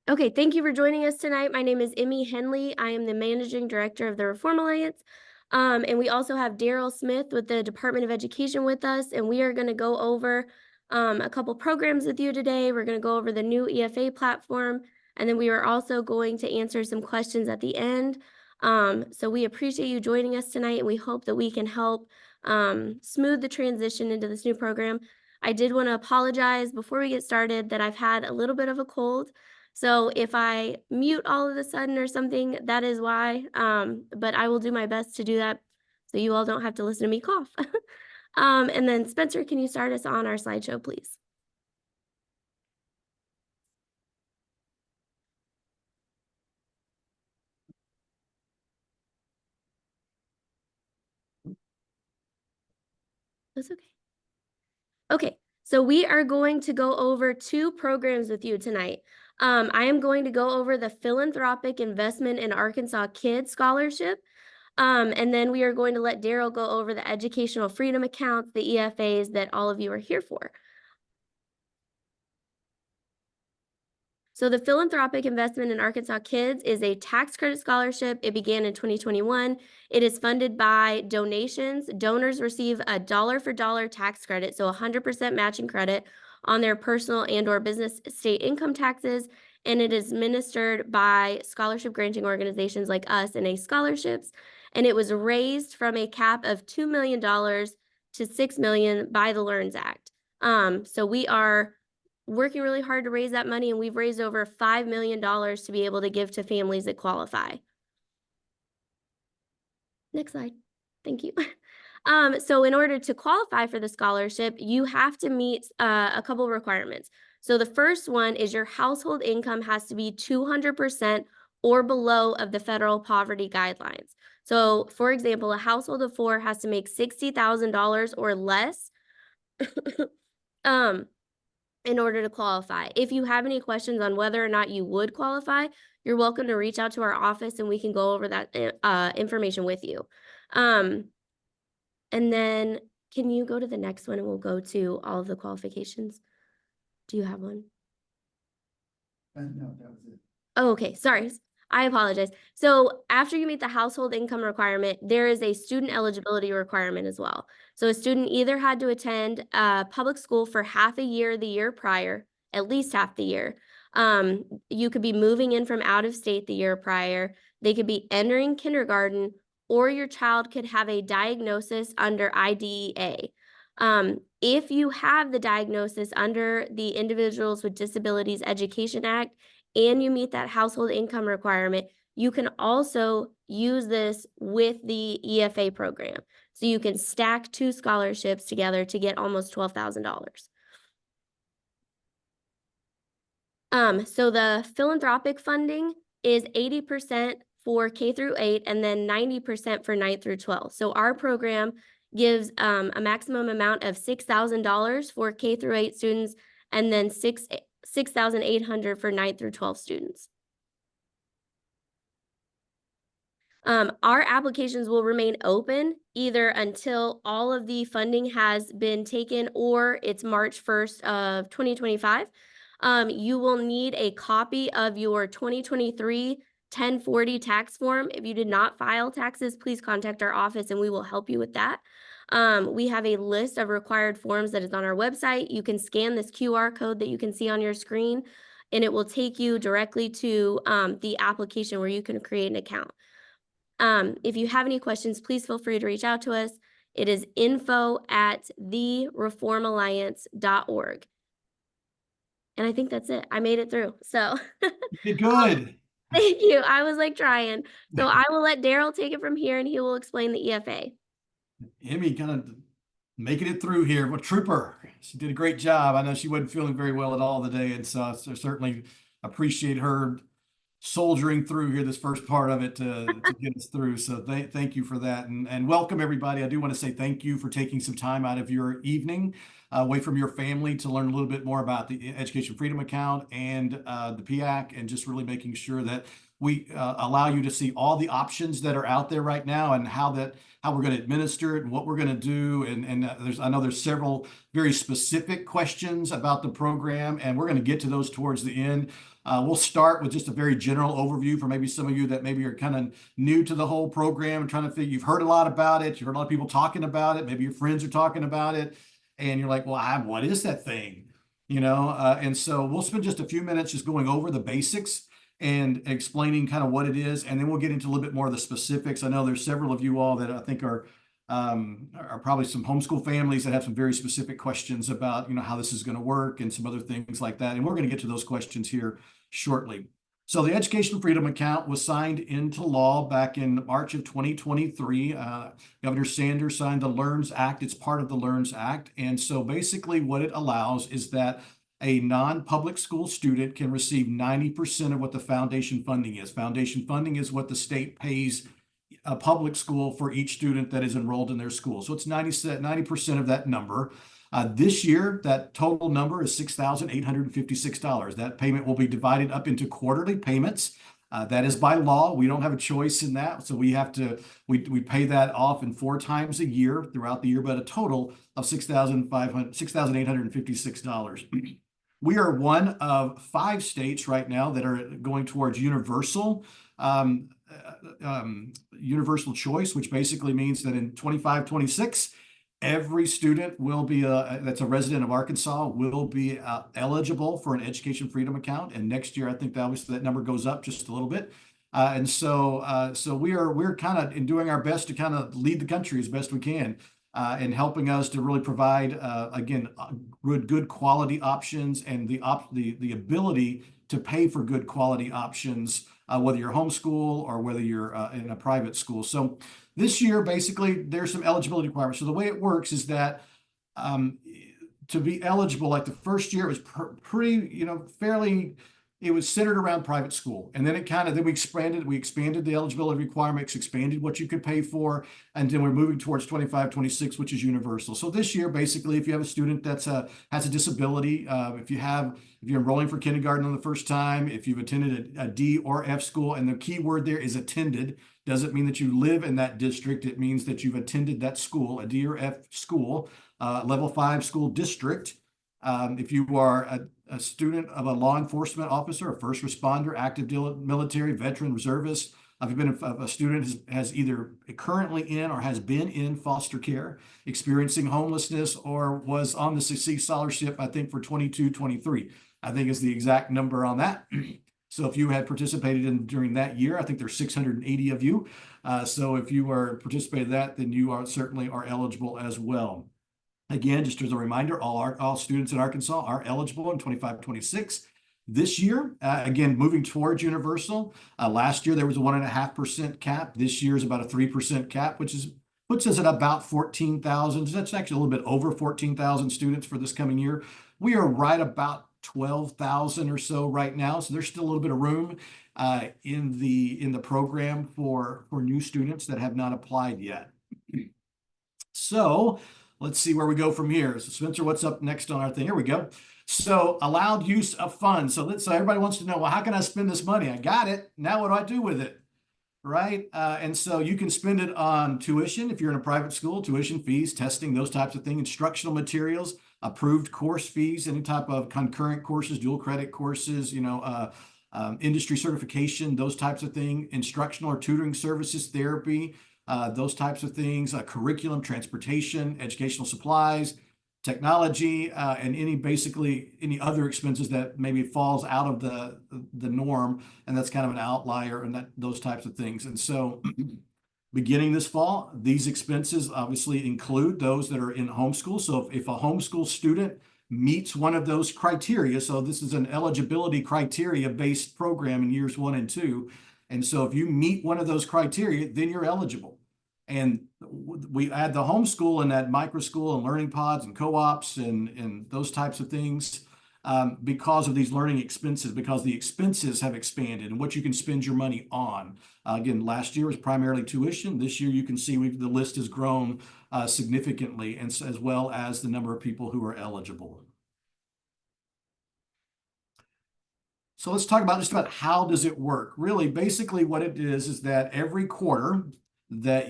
Okay, thank you for joining us tonight. My name is Emmy Henley. I am the Managing Director of the Reform Alliance. And we also have Daryl Smith with the Department of Education with us, and we are going to go over a couple programs with you today. We're going to go over the new EFA platform, and then we are also going to answer some questions at the end. So we appreciate you joining us tonight, and we hope that we can help smooth the transition into this new program. I did want to apologize before we get started that I've had a little bit of a cold. So if I mute all of a sudden or something, that is why. But I will do my best to do that so you all don't have to listen to me cough. And then Spencer, can you start us on our slideshow, please? That's okay. Okay, so we are going to go over two programs with you tonight. I am going to go over the Philanthropic Investment in Arkansas Kids Scholarship. And then we are going to let Daryl go over the educational freedom accounts, the EFAs that all of you are here for. So the Philanthropic Investment in Arkansas Kids is a tax credit scholarship. It began in 2021. It is funded by donations. Donors receive a dollar-for-dollar tax credit, so 100% matching credit on their personal and/or business state income taxes, and it is administered by scholarship granting organizations like us and ACE Scholarships. And it was raised from a cap of $2 million to $6 million by the LEARNS Act. So we are working really hard to raise that money, and we've raised over $5 million to be able to give to families that qualify. Next slide. Thank you. So in order to qualify for the scholarship, you have to meet a couple of requirements. So the first one is your household income has to be 200% or below of the federal poverty guidelines. So for example, a household of 4 has to make $60,000 or less in order to qualify. If you have any questions on whether or not you would qualify, you're welcome to reach out to our office and we can go over that information with you. And then can you go to the next one and we'll go to all of the qualifications? Do you have one? No, that was it. Oh, okay, sorry. I apologize. So after you meet the household income requirement, there is a student eligibility requirement as well. So a student either had to attend public school for half a year the year prior, at least half the year. You could be moving in from out of state the year prior. They could be entering kindergarten, or your child could have a diagnosis under IDEA. If you have the diagnosis under the Individuals with Disabilities Education Act, and you meet that household income requirement, you can also use this with the EFA program. So you can stack 2 scholarships together to get almost $12,000. So the philanthropic funding is 80% for K through 8 and then 90% for 9 through 12. So our program gives a maximum amount of $6,000 for K through 8 students and then $6,800 for 9 through 12 students. Our applications will remain open either until all of the funding has been taken or it's March 1st of 2025. You will need a copy of your 2023 1040 tax form. If you did not file taxes, please contact our office and we will help you with that. We have a list of required forms that is on our website. You can scan this QR code that you can see on your screen, and it will take you directly to the application where you can create an account. If you have any questions, please feel free to reach out to us. It is info@thereformalliance.org. And I think that's it. I made it through. So You're good. Thank you. I was like trying. So I will let Daryl take it from here and he will explain the EFA. Emmy kind of making it through here. What trooper. She did a great job. I know she wasn't feeling very well at all today. And so certainly appreciate her soldiering through here this first part of it to get us through. So thank you for that. And welcome everybody. I do want to say thank you for taking some time out of your evening away from your family to learn a little bit more about the Education Freedom Account and the PIAK, and just really making sure that we allow you to see all the options that are out there right now and how we're going to administer it and what we're going to do. And I know there's several very specific questions about the program, and we're going to get to those towards the end. We'll start with just a very general overview for maybe some of you that maybe are kind of new to the whole program and trying to figure, you've heard a lot about it. You've heard a lot of people talking about it. Maybe your friends are talking about it. And you're like, well, what is that thing? And so we'll spend just a few minutes just going over the basics and explaining kind of what it is. And then we'll get into a little bit more of the specifics. I know there's several of you all that I think are probably some homeschool families that have some very specific questions about, how this is going to work and some other things like that. And we're going to get to those questions here shortly. So the Education Freedom Account was signed into law back in March of 2023. Governor Sanders signed the LEARNS Act. It's part of the LEARNS Act. And so basically what it allows is that a non-public school student can receive 90% of what the foundation funding is. Foundation funding is what the state pays a public school for each student that is enrolled in their school. So it's 90% of that number. This year, that total number is $6,856. That payment will be divided up into quarterly payments. That is by law. We don't have a choice in that. So we pay that off in 4 times a year throughout the year, but a total of $6,856. We are one of 5 states right now that are going towards universal choice, which basically means that in 25-26, every student will be that's a resident of Arkansas will be eligible for an Education Freedom Account. And next year, I think that number goes up just a little bit. So we're kind of doing our best to kind of lead the country as best we can. And helping us to really provide, again, good quality options and the ability to pay for good quality options, whether you're homeschool or whether you're in a private school. So this year, basically, there's some eligibility requirements. So the way it works is that to be eligible, like the first year, it was pretty, fairly. It was centered around private school. And then we expanded the eligibility requirements, expanded what you could pay for. And then we're moving towards 25-26, which is universal. So this year, basically, if you have a student has a disability, if you're enrolling for kindergarten on the first time, if you've attended a D or F school, and the key word there is attended, doesn't mean that you live in that district. It means that you've attended that school, a D or F school, level 5 school district. If you are a student of a law enforcement officer, a first responder, active military, veteran, reservist, if you've been a student has either currently in or has been in foster care, experiencing homelessness, or was on the Succeed Scholarship, I think for 22-23, I think is the exact number on that. So if you had participated during that year, I think there's 680 of you. So if you are participated in that, then you certainly are eligible as well. Again, just as a reminder, all students in Arkansas are eligible in 25-26. This year, again, moving towards universal. Last year, there was a 1.5% cap. This year is about a 3% cap, which puts us at about 14,000. That's actually a little bit over 14,000 students for this coming year. We are right about 12,000 or so right now. So there's still a little bit of room in the program for new students that have not applied yet. So let's see where we go from here. So Spencer, what's up next on our thing? Here we go. So allowed use of funds. So everybody wants to know, well, how can I spend this money? I got it. Now what do I do with it? Right? And so you can spend it on tuition if you're in a private school, tuition fees, testing, those types of things, instructional materials, approved course fees, any type of concurrent courses, dual credit courses, industry certification, those types of things, instructional or tutoring services, therapy, those types of things, curriculum, transportation, educational supplies, technology, and any other expenses that maybe falls out of the norm, and that's kind of an outlier, and those types of things. And so beginning this fall, these expenses obviously include those that are in homeschool. So if a homeschool student meets one of those criteria, so this is an eligibility criteria based program in years 1 and 2. And so if you meet one of those criteria, then you're eligible. And we add the homeschool and that micro school and learning pods and co-ops and those types of things. because of these learning expenses, because the expenses have expanded and what you can spend your money on. Again, last year was primarily tuition. This year, you can see the list has grown significantly, and as well as the number of people who are eligible. So let's talk about just about how does it work. Really, basically what it is that every quarter that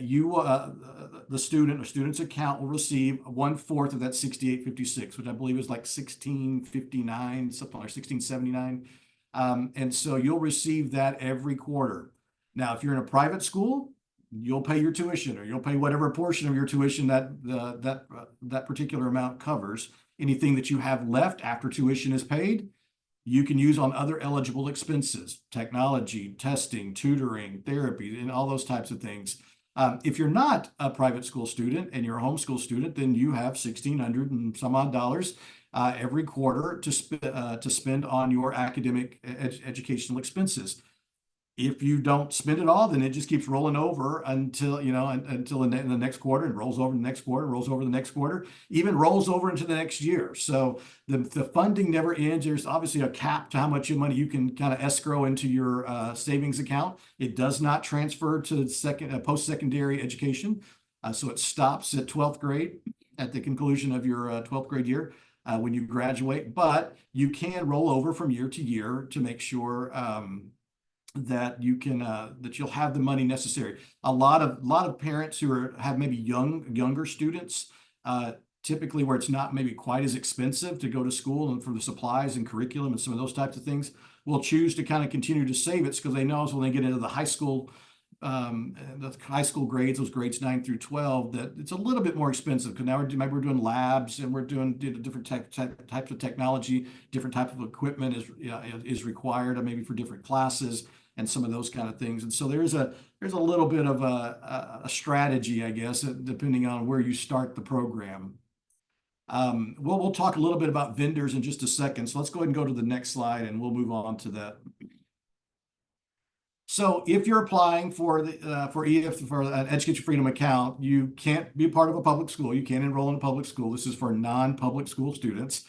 the student or student's account will receive 1/4 of that 6856, which I believe is like 1659, something like 1679. And so you'll receive that every quarter. Now, if you're in a private school, you'll pay your tuition, or you'll pay whatever portion of your tuition that particular amount covers. Anything that you have left after tuition is paid, you can use on other eligible expenses: technology, testing, tutoring, therapy, and all those types of things. If you're not a private school student and you're a homeschool student, then you have $1,600 and some odd dollars every quarter to spend on your academic educational expenses. If you don't spend it all, then it just keeps rolling over until until in the next quarter, and rolls over the next quarter, rolls over the next quarter, even rolls over into the next year. So the funding never ends. There's obviously a cap to how much money you can kind of escrow into your savings account. It does not transfer to post-secondary education. So it stops at 12th grade at the conclusion of your 12th grade year when you graduate. But you can roll over from year to year to make sure that you can that you'll have the money necessary. A lot of parents who have maybe younger students, typically where it's not maybe quite as expensive to go to school and for the supplies and curriculum and some of those types of things, will choose to kind of continue to save it, because they know when they get into the high school grades, those grades 9 through 12, that it's a maybe more expensive, because now we're doing labs, and we're doing different types of technology, different types of equipment is required, maybe for different classes and some of those kind of things. And so there's a little bit of a strategy, I guess, depending on where you start the program. We'll talk a little bit about vendors in just a second. So let's go ahead and go to the next slide, and we'll move on to that. So if you're applying for an Education Freedom account, you can't be a part of a public school. You can't enroll in a public school. This is for non-public school students.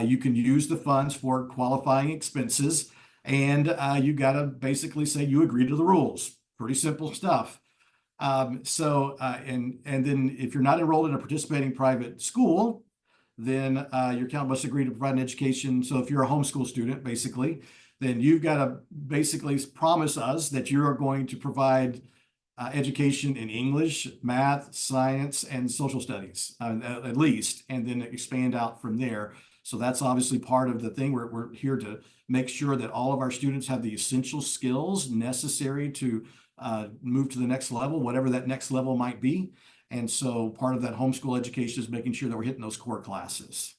You can use the funds for qualifying expenses, and you got to basically say you agree to the rules. Pretty simple stuff. And then if you're not enrolled in a participating private school, then your account must agree to provide an education. So if you're a homeschool student, basically, then you've got to basically promise us that you are going to provide education in English, math, science, and social studies, at least, and then expand out from there. So that's obviously part of the thing. We're here to make sure that all of our students have the essential skills necessary to move to the next level, whatever that next level might be. And so part of that homeschool education is making sure that we're hitting those core classes.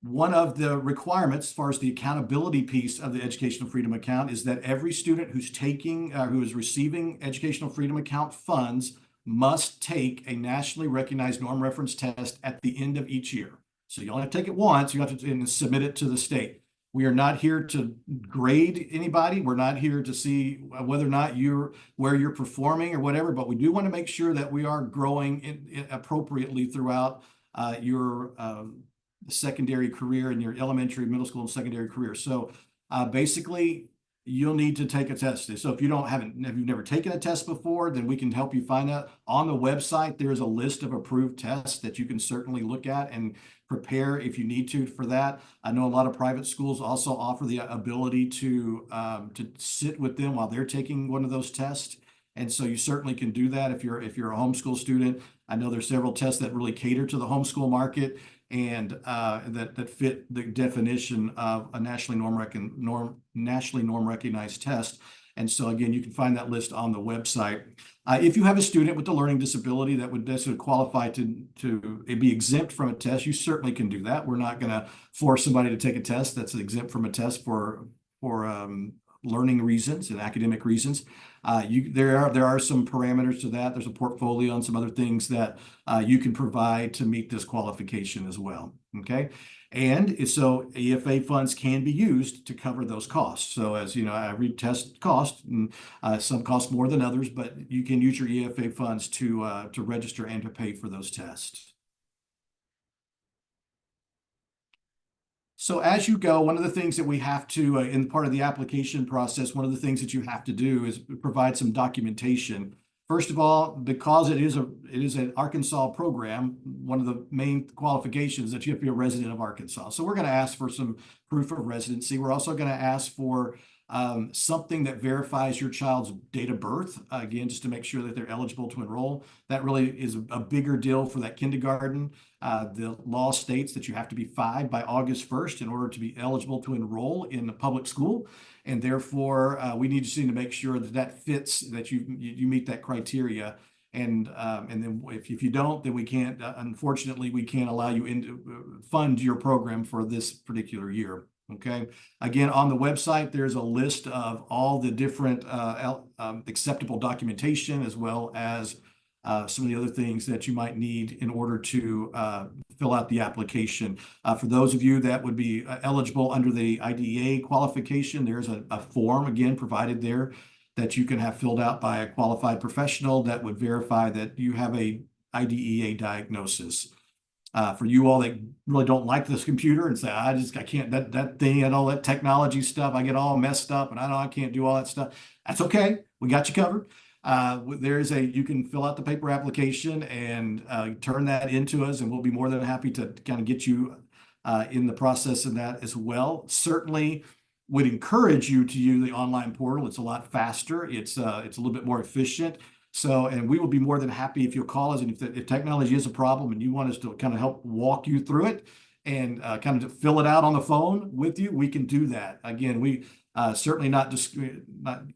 One of the requirements, as far as the accountability piece of the Educational Freedom Account, is that every student who is receiving Educational Freedom Account funds must take a nationally recognized norm reference test at the end of each year. So you only have to take it once. You have to submit it to the state. We are not here to grade anybody. We're not here to see whether or not where you're performing or whatever, but we do want to make sure that we are growing appropriately throughout your secondary career, and your elementary, middle school, and secondary career. So basically, you'll need to take a test. So if you've never taken a test before, then we can help you find out. On the website, there is a list of approved tests that you can certainly look at and prepare if you need to for that. I know a lot of private schools also offer the ability to sit with them while they're taking one of those tests. And so you certainly can do that if you're a homeschool student. I know there's several tests that really cater to the homeschool market, and that fit the definition of a nationally norm recognized test. And so again, you can find that list on the website. If you have a student with a learning disability that would necessarily qualify to be exempt from a test, you certainly can do that. We're not going to force somebody to take a test that's exempt from a test for learning reasons and academic reasons. There are some parameters to that. There's a portfolio and some other things that you can provide to meet this qualification as well. Okay. And so EFA funds can be used to cover those costs. So as you know, every test costs, and some cost more than others, but you can use your EFA funds to register and to pay for those tests. So as you go, one of the things that we have to, in part of the application process, one of the things that you have to do is provide some documentation. First of all, because it is an Arkansas program, one of the main qualifications is that you have to be a resident of Arkansas. So we're going to ask for some proof of residency. We're also going to ask for something that verifies your child's date of birth, again, just to make sure that they're eligible to enroll. That really is a bigger deal for that kindergarten. The law states that you have to be 5 by August 1st in order to be eligible to enroll in the public school. And therefore, we need to make sure that that fits, that you meet that criteria. And then if you don't, then we can't, unfortunately, we can't allow you to fund your program for this particular year. Okay. Again, on the website, there's a list of all the different acceptable documentation, as well as some of the other things that you might need in order to fill out the application. For those of you that would be eligible under the IDEA qualification, there's a form, again, provided there that you can have filled out by a qualified professional that would verify that you have a IDEA diagnosis. For you all that really don't like this computer and say, I can't, that thing and all that technology stuff, I get all messed up and I can't do all that stuff. That's okay. We got you covered. You can fill out the paper application and turn that into us, and we'll be more than happy to kind of get you in the process of that as well. Certainly would encourage you to use the online portal. It's a lot faster. It's a little bit more efficient. So, and we will be more than happy if you'll call us, and if technology is a problem and you want us to kind of help walk you through it and kind of fill it out on the phone with you, we can do that. Again, we certainly not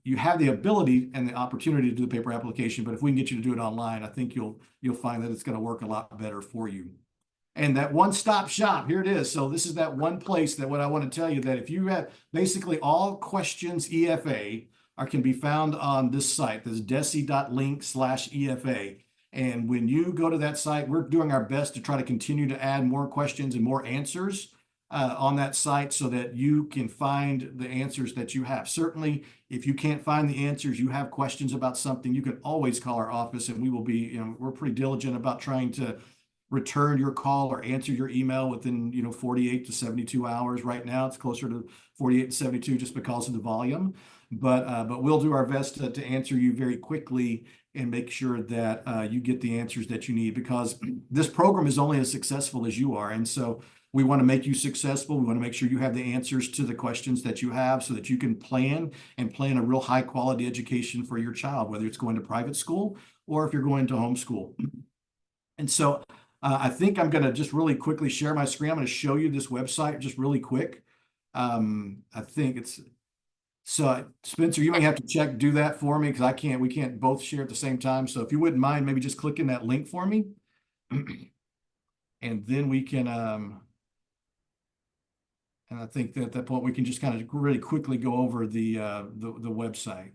you have the ability and the opportunity to do the paper application, but if we can get you to do it online, I think you'll find that it's going to work a lot better for you. And that one-stop shop, here it is. So this is that one place that what I want to tell you, that if you have basically all questions EFA can be found on this site. This is desi.link/EFA. And when you go to that site, we're doing our best to try to continue to add more questions and more answers on that site so that you can find the answers that you have. Certainly, if you can't find the answers, you have questions about something, you can always call our office, and we will be, we're pretty diligent about trying to return your call or answer your email within 48 to 72 hours. Right now it's closer to 48 to 72 just because of the volume, but we'll do our best to answer you very quickly and make sure that you get the answers that you need, because this program is only as successful as you are. And so we want to make you successful. We want to make sure you have the answers to the questions that you have so that you can plan a real high quality education for your child, whether it's going to private school or if you're going to homeschool. And so I think I'm going to just really quickly share my screen. I'm going to show you this website just really quick. I think it's, so Spencer, you may have to do that for me, because we can't both share at the same time. So if you wouldn't mind, maybe just clicking that link for me. And then we can, and I think that at that point we can just kind of really quickly go over the website.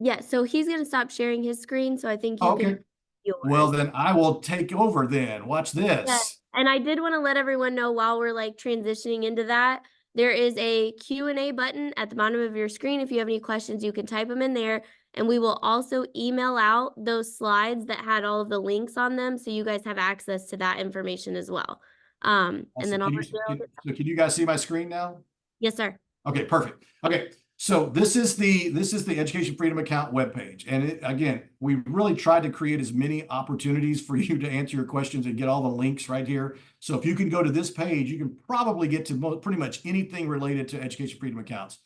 Yeah, so he's going to stop sharing his screen, so I think you can yours. Well, then I will take over then. Watch this. Yeah. And I did want to let everyone know, while we're like transitioning into that, there is a Q&A button at the bottom of your screen. If you have any questions, you can type them in there, and we will also email out those slides that had all of the links on them, so you guys have access to that information as well. Awesome. And then so can you guys see my screen now? Yes, sir. Okay, perfect. Okay. So this is the Education Freedom Account webpage. And again, we really tried to create as many opportunities for you to answer your questions and get all the links right here. So if you can go to this page, you can probably get to pretty much anything related to Education Freedom Accounts.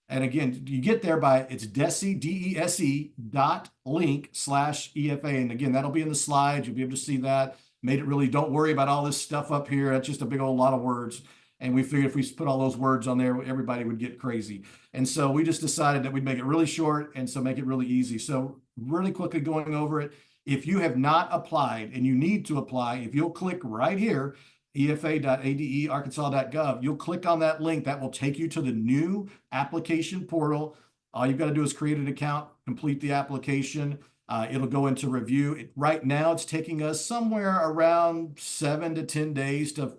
And again, you get there by, it's desi.link/EFA. And again, that'll be in the slides. You'll be able to see that. Made it really, don't worry about all this stuff up here. That's just a big old lot of words. And we figured if we put all those words on there, everybody would get crazy. And so we just decided that we'd make it really short, and so make it really easy. So really quickly going over it, if you have not applied and you need to apply, if you'll click right here, efa.ade.arkansas.gov, you'll click on that link. That will take you to the new application portal. All you've got to do is create an account, complete the application. It'll go into review. Right now, it's taking us somewhere around 7 to 10 days to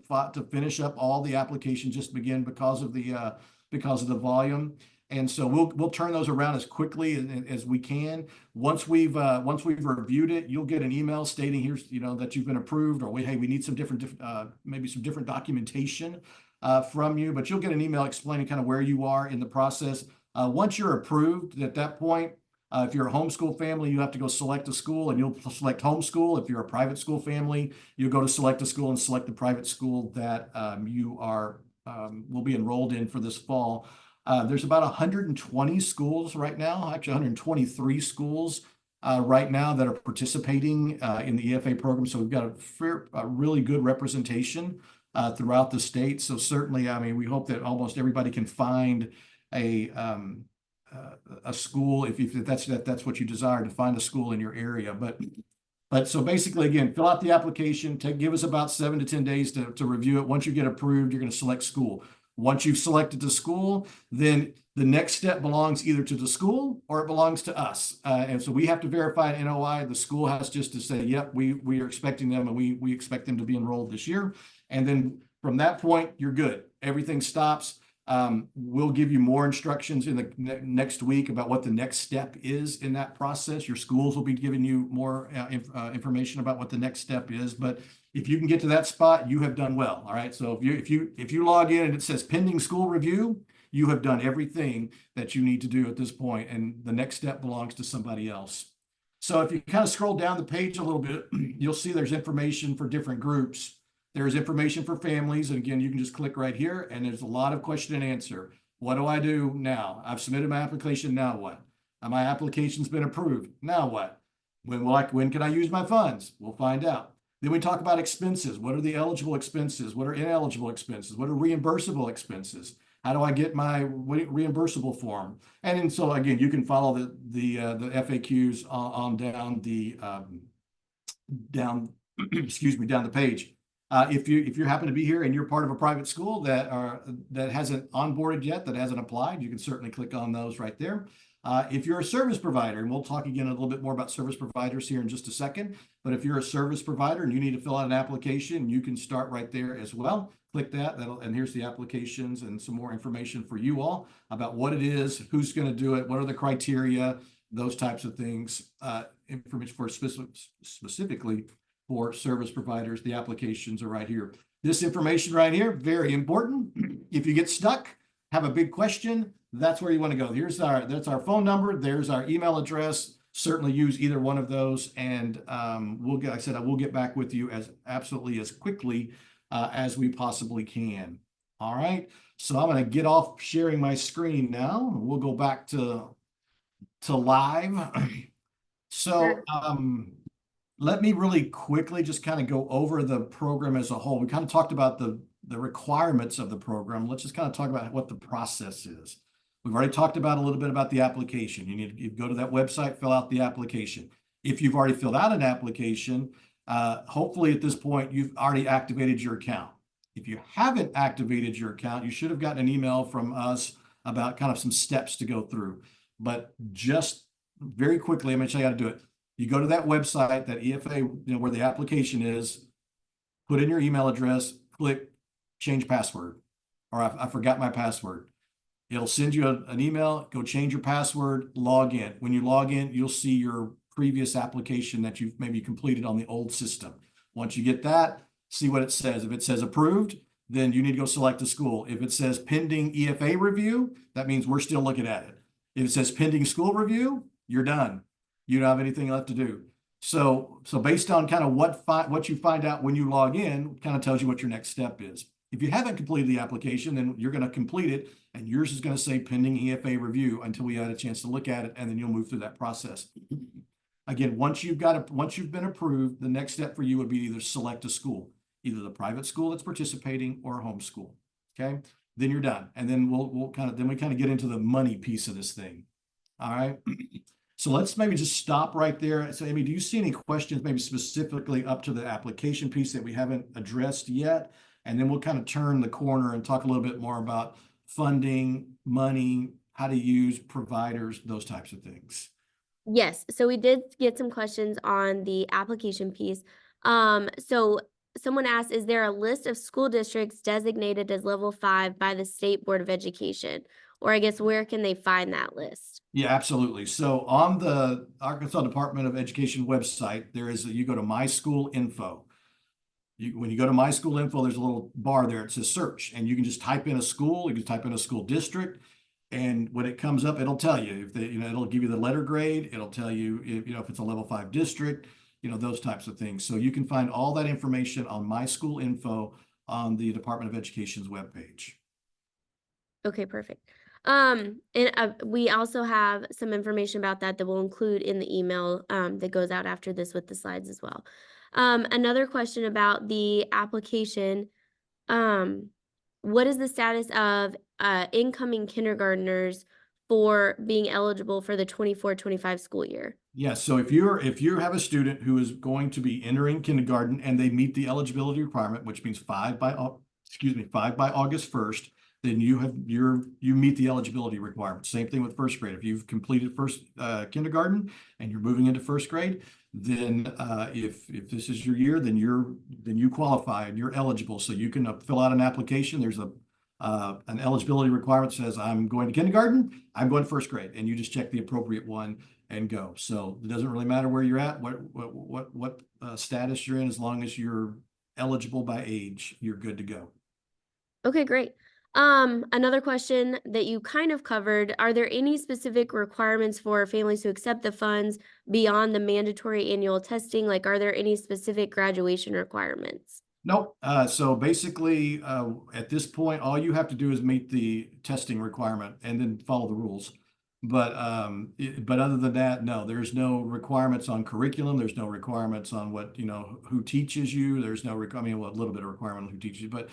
finish up all the applications, just begin because of the volume. And so we'll turn those around as quickly as we can. Once we've reviewed it, you'll get an email stating here's, that you've been approved, or hey, we need some maybe some different documentation from you, but you'll get an email explaining kind of where you are in the process. Once you're approved, at that point, if you're a homeschool family, you have to go select a school, and you'll select homeschool. If you're a private school family, you'll go to select a school and select the private school that you will be enrolled in for this fall. There's about 120 schools right now, actually 123 schools right now that are participating in the EFA program. So we've got a really good representation throughout the state. So certainly, I mean, we hope that almost everybody can find a school if that's what you desire, to find a school in your area. But so basically, again, fill out the application. Give us about 7 to 10 days to review it. Once you get approved, you're going to select school. Once you've selected the school, then the next step belongs either to the school or it belongs to us. And so we have to verify an NOI. The school has just to say, yep, we are expecting them, and we expect them to be enrolled this year. And then from that point, you're good. Everything stops. We'll give you more instructions in the next week about what the next step is in that process. Your schools will be giving you more information about what the next step is. But if you can get to that spot, you have done well. All right. So if you log in and it says pending school review, you have done everything that you need to do at this point, and the next step belongs to somebody else. So if you kind of scroll down the page a little bit, you'll see there's information for different groups. There's information for families. And again, you can just click right here, and there's a lot of question and answer. What do I do now? I've submitted my application. Now what? My application's been approved. Now what? When can I use my funds? We'll find out. Then we talk about expenses. What are the eligible expenses? What are ineligible expenses? What are reimbursable expenses? How do I get my reimbursable form? And then, so again, you can follow the FAQs on down the excuse me, down the page. If you happen to be here and you're part of a private school that hasn't onboarded yet, that hasn't applied, you can certainly click on those right there. If you're a service provider, and we'll talk again a little bit more about service providers here in just a second, but if you're a service provider and you need to fill out an application, you can start right there as well. Click that, and here's the applications and some more information for you all about what it is, who's going to do it, what are the criteria, those types of things, information for specifically for service providers. The applications are right here. This information right here, very important. If you get stuck, have a big question, that's where you want to go. That's our phone number. There's our email address. Certainly use either one of those, and I will get back with you as quickly as we possibly can. All right. So I'm going to get off sharing my screen now. We'll go back to live. So let me really quickly just kind of go over the program as a whole. We kind of talked about the requirements of the program. Let's just kind of talk about what the process is. We've already talked about a little bit about the application. You go to that website, fill out the application. If you've already filled out an application, hopefully at this point, you've already activated your account. If you haven't activated your account, you should have gotten an email from us about kind of some steps to go through. But just very quickly, I'm going to show you how to do it. You go to that website, that EFA, where the application is, put in your email address, click change password, or I forgot my password. It'll send you an email, go change your password, log in. When you log in, you'll see your previous application that you've maybe completed on the old system. Once you get that, see what it says. If it says approved, then you need to go select a school. If it says pending EFA review, that means we're still looking at it. If it says pending school review, you're done. You don't have anything left to do. So based on kind of what you find out when you log in, kind of tells you what your next step is. If you haven't completed the application, then you're going to complete it, and yours is going to say pending EFA review until we had a chance to look at it, and then you'll move through that process. Again, once you've been approved, the next step for you would be either select a school, either the private school that's participating or a homeschool. Okay, then you're done, and then we kind of get into the money piece of this thing. All right. So let's maybe just stop right there. So, Amy, do you see any questions maybe specifically up to the application piece that we haven't addressed yet? And then we'll kind of turn the corner and talk a little bit more about funding, money, how to use providers, those types of things. Yes, so we did get some questions on the application piece. So someone asked, is there a list of school districts designated as level 5 by the State Board of Education? or I guess where can they find that list? Yeah, absolutely. So on the Arkansas Department of Education website, you go to My School Info. When you go to My School Info, there's a little bar there. It says search, and you can just type in a school. You can type in a school district, and when it comes up, it'll tell you if it'll give you the letter grade. It'll tell you if it's a level 5 district, those types of things. So you can find all that information on My School Info on the Department of Education's webpage. Okay, perfect. And we also have some information about that that we'll include in the email that goes out after this with the slides as well. Another question about the application. Um, what is the status of incoming kindergartners for being eligible for the 24-25 school year? Yeah, so if you have a student who is going to be entering kindergarten and they meet the eligibility requirement, which means 5 by August 1st, then you meet the eligibility requirement. Same thing with first grade. If you've completed first kindergarten and you're moving into first grade, then if this is your year, then you qualify and you're eligible. So you can fill out an application. There's an eligibility requirement that says I'm going to kindergarten, I'm going to first grade, and you just check the appropriate one and go. So it doesn't really matter where you're at, what status you're in, as long as you're eligible by age, you're good to go. Okay, great. Another question that you kind of covered, are there any specific requirements for families to accept the funds beyond the mandatory annual testing? Like, are there any specific graduation requirements? Nope. So basically, at this point, all you have to do is meet the testing requirement and then follow the rules. But other than that, no, there's no requirements on curriculum. There's no requirements on who teaches you. There's no, I mean, well, a little bit of requirement on who teaches you, but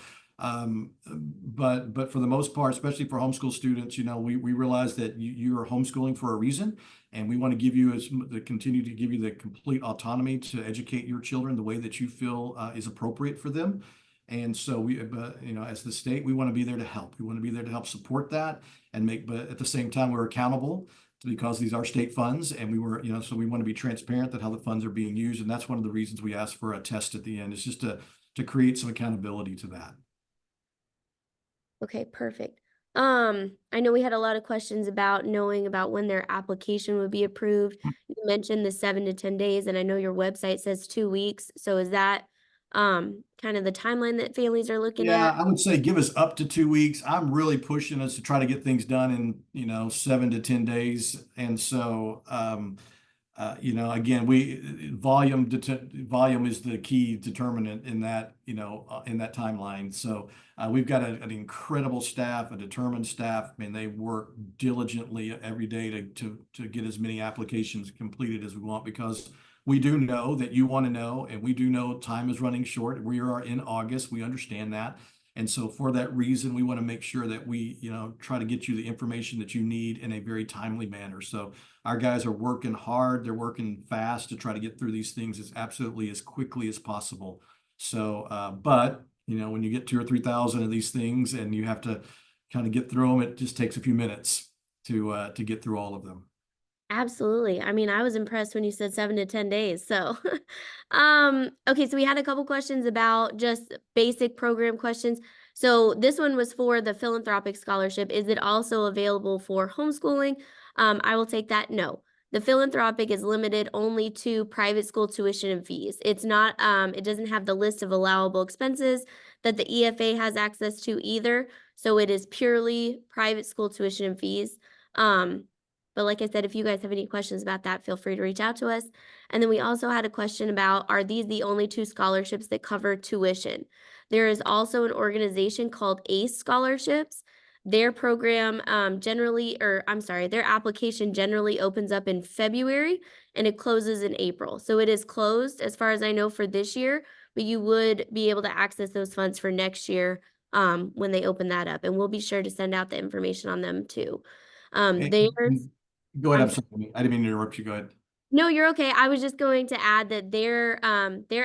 for the most part, especially for homeschool students, we realize that you are homeschooling for a reason, and we want to continue to give you the complete autonomy to educate your children the way that you feel is appropriate for them. And so as the state, we want to be there to help. We want to be there to help support that but at the same time, we're accountable because these are state funds, and so we want to be transparent that how the funds are being used. And that's one of the reasons we ask for a test at the end, is just to create some accountability to that. Okay, perfect. I know we had a lot of questions about knowing about when their application would be approved. You mentioned the 7 to 10 days, and I know your website says 2 weeks. So is that kind of the timeline that families are looking Yeah, at? I would say give us up to 2 weeks. I'm really pushing us to try to get things done in, 7 to 10 days. And so, again, volume is the key determinant in that, in that timeline. So we've got an incredible staff, a determined staff. I mean, they work diligently every day to get as many applications completed as we want, because we do know that you want to know, and we do know time is running short. We are in August. We understand that. And so for that reason, we want to make sure that we, try to get you the information that you need in a very timely manner. So our guys are working hard. They're working fast to try to get through these things as quickly as possible. So, but when you get 2 or 3,000 of these things and you have to kind of get through them, it just takes a few minutes to get through all of them. Absolutely. I mean, I was impressed when you said 7 to 10 days. So, okay, so we had a couple questions about just basic program questions. So this one was for the philanthropic scholarship. Is it also available for homeschooling? I will take that. No. The philanthropic is limited only to private school tuition and fees. It's not, it doesn't have the list of allowable expenses that the EFA has access to either. So it is purely private school tuition and fees. But like I said, if you guys have any questions about that, feel free to reach out to us. And then we also had a question about, are these the only 2 scholarships that cover tuition? There is also an organization called ACE Scholarships. Their program their application generally opens up in February and it closes in April. So it is closed as far as I know for this year, but you would be able to access those funds for next year when they open that up. And we'll be sure to send out the information on them too. There's Go ahead. I'm I'm sorry. sorry. I didn't mean to interrupt you. Go ahead. No, you're okay. I was just going to add that their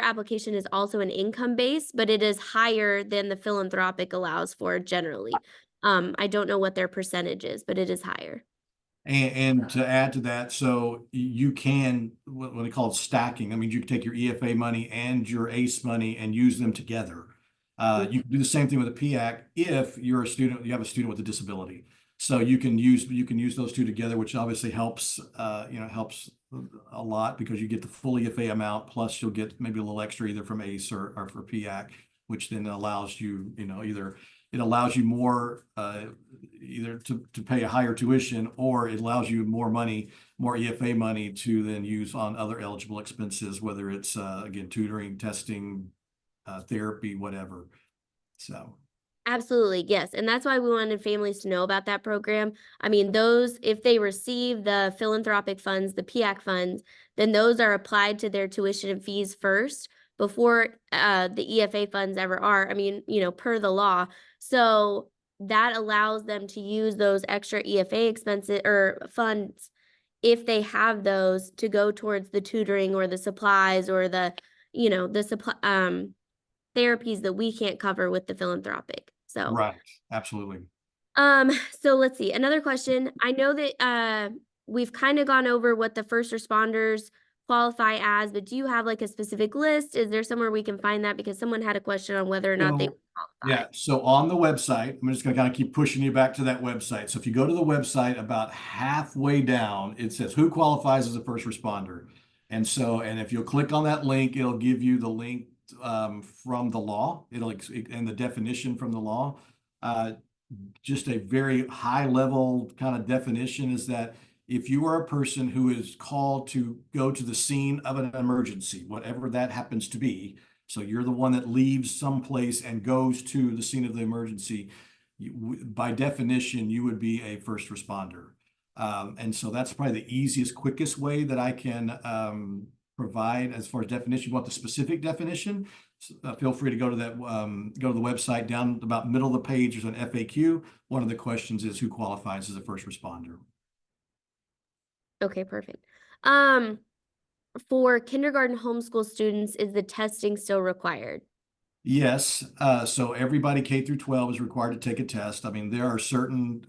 application is also an income base, but it is higher than the philanthropic allows for generally. I don't know what their percentage is, but it is higher. And to add to that, so you can, what they call it, stacking. I mean, you can take your EFA money and your ACE money and use them together. You can do the same thing with a PIAK if you have a student with a disability. So you can use those two together, which obviously helps helps a lot because you get the full EFA amount plus you'll get maybe a little extra either from ACE or for PIAK, which then allows you either it allows you more either to pay a higher tuition, or it allows you more money, more EFA money to then use on other eligible expenses, whether it's again tutoring, testing, therapy, whatever. So. Absolutely, yes, and that's why we wanted families to know about that program. I mean, those if they receive the philanthropic funds, the PIAC funds, then those are applied to their tuition and fees first before the EFA funds ever are. I mean, per the law. So that allows them to use those extra EFA expenses or funds if they have those to go towards the tutoring or the supplies or the supply therapies that we can't cover with the philanthropic. So, Right, absolutely. so let's see. Another question. I know that we've kind of gone over what the first responders qualify as, but do you have like a specific list? Is there somewhere we can find that? Because someone had a question on whether or not they So, would qualify. yeah, so on the website, I'm just going to kind of keep pushing you back to that website. So if you go to the website, about halfway down, it says who qualifies as a first responder. And if you'll click on that link, it'll give you the link from the law. And the definition from the law. Just a very high level kind of definition is that if you are a person who is called to go to the scene of an emergency, whatever that happens to be, so you're the one that leaves someplace and goes to the scene of the emergency, by definition, you would be a first responder. And so that's probably the easiest, quickest way that I can provide as far as definition. You want the specific definition? Feel free to go to that go to the website. Down about middle of the page, there's an FAQ. One of the questions is who qualifies as a first responder. Okay, perfect. For kindergarten homeschool students, is the testing still required? Yes, so everybody K through 12 is required to take a test. I mean, there are certain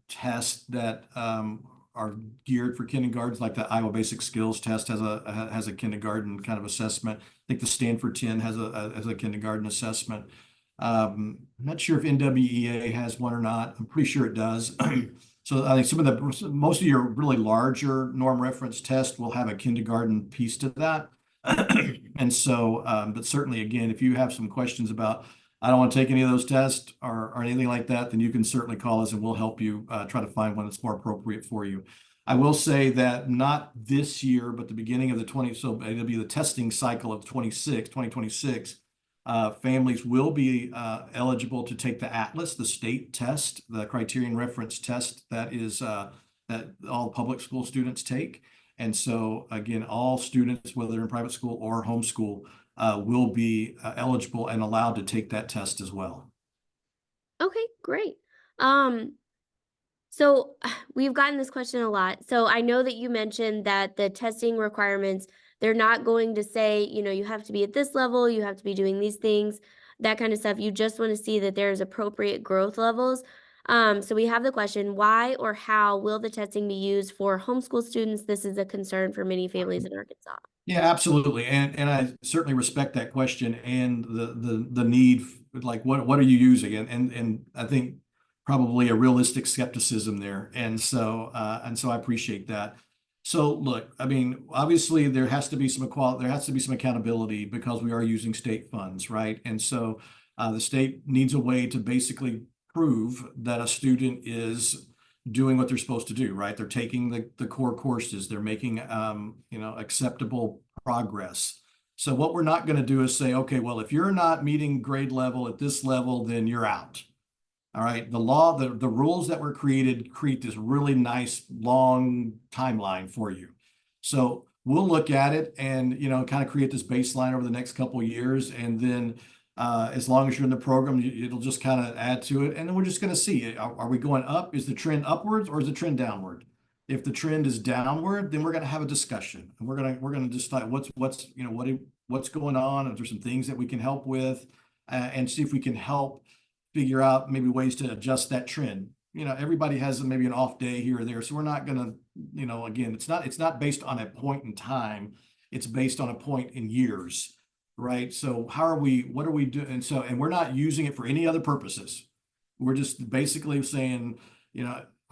tests that are geared for kindergartens, like the Iowa Basic Skills Test has a kindergarten kind of assessment. I think the Stanford 10 has a kindergarten assessment. I'm not sure if NWEA has one or not. I'm pretty sure it does. So I think most of your really larger norm reference tests will have a kindergarten piece to that. And so, but certainly, again, if you have some questions about, I don't want to take any of those tests or anything like that, then you can certainly call us and we'll help you try to find one that's more appropriate for you. I will say that not this year, but the beginning of so it'll be the testing cycle of 2026. Families will be eligible to take the ATLAS, the state test, the criterion reference test that all public school students take. And so again, all students, whether in private school or homeschool, will be eligible and allowed to take that test as well. Okay, great. So we've gotten this question a lot. So I know that you mentioned that the testing requirements, they're not going to say, you have to be at this level, you have to be doing these things, that kind of stuff. You just want to see that there's appropriate growth levels. So we have the question, why or how will the testing be used for homeschool students? This is a concern for many families in Arkansas. Yeah, absolutely. And I certainly respect that question and the need, like what are you using? And I think probably a realistic skepticism there. And so I appreciate that. So look, I mean, obviously there has to be some equality, there has to be some accountability because we are using state funds, right? And so the state needs a way to basically prove that a student is doing what they're supposed to do, right? They're taking the core courses, they're making acceptable progress. So what we're not going to do is say, okay, well, if you're not meeting grade level at this level, then you're out. All right. The rules that were created create this really nice long timeline for you. So we'll look at it and kind of create this baseline over the next couple of years, and then as long as you're in the program, it'll just kind of add to it. And then we're just going to see, are we going up? Is the trend upwards or is the trend downward? If the trend is downward, then we're going to have a discussion and we're going to decide what's going on. If there's some things that we can help with and see if we can help figure out maybe ways to adjust that trend. Everybody has maybe an off day here or there. So we're not going to, again, it's not based on a point in time. It's based on a point in years. Right. So what are we doing? And we're not using it for any other purposes. We're just basically saying,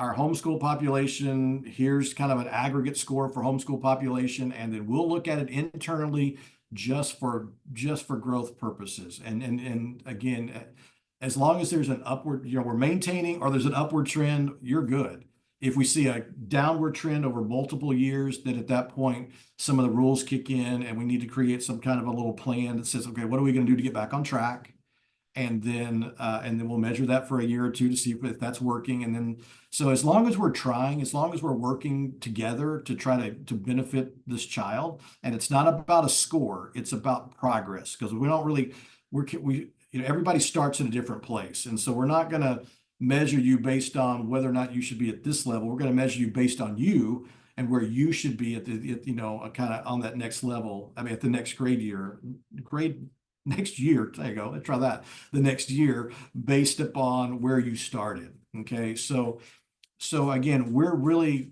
our homeschool population. Here's kind of an aggregate score for homeschool population, and then we'll look at it internally just for growth purposes. And again, as long as there's an upward, we're maintaining or there's an upward trend, you're good. If we see a downward trend over multiple years, then at that point, some of the rules kick in and we need to create some kind of a little plan that says, okay, what are we going to do to get back on track? And then we'll measure that for a year or two to see if that's working. And then, so as long as we're trying, as long as we're working together to try to benefit this child, and it's not about a score, it's about progress, because we don't really, everybody starts in a different place. And so we're not going to measure you based on whether or not you should be at this level. We're going to measure you based on you and where you should be at kind of on that next level. I mean, at the next next year, there you go, let's try that, the next year, based upon where you started. Okay, so again, we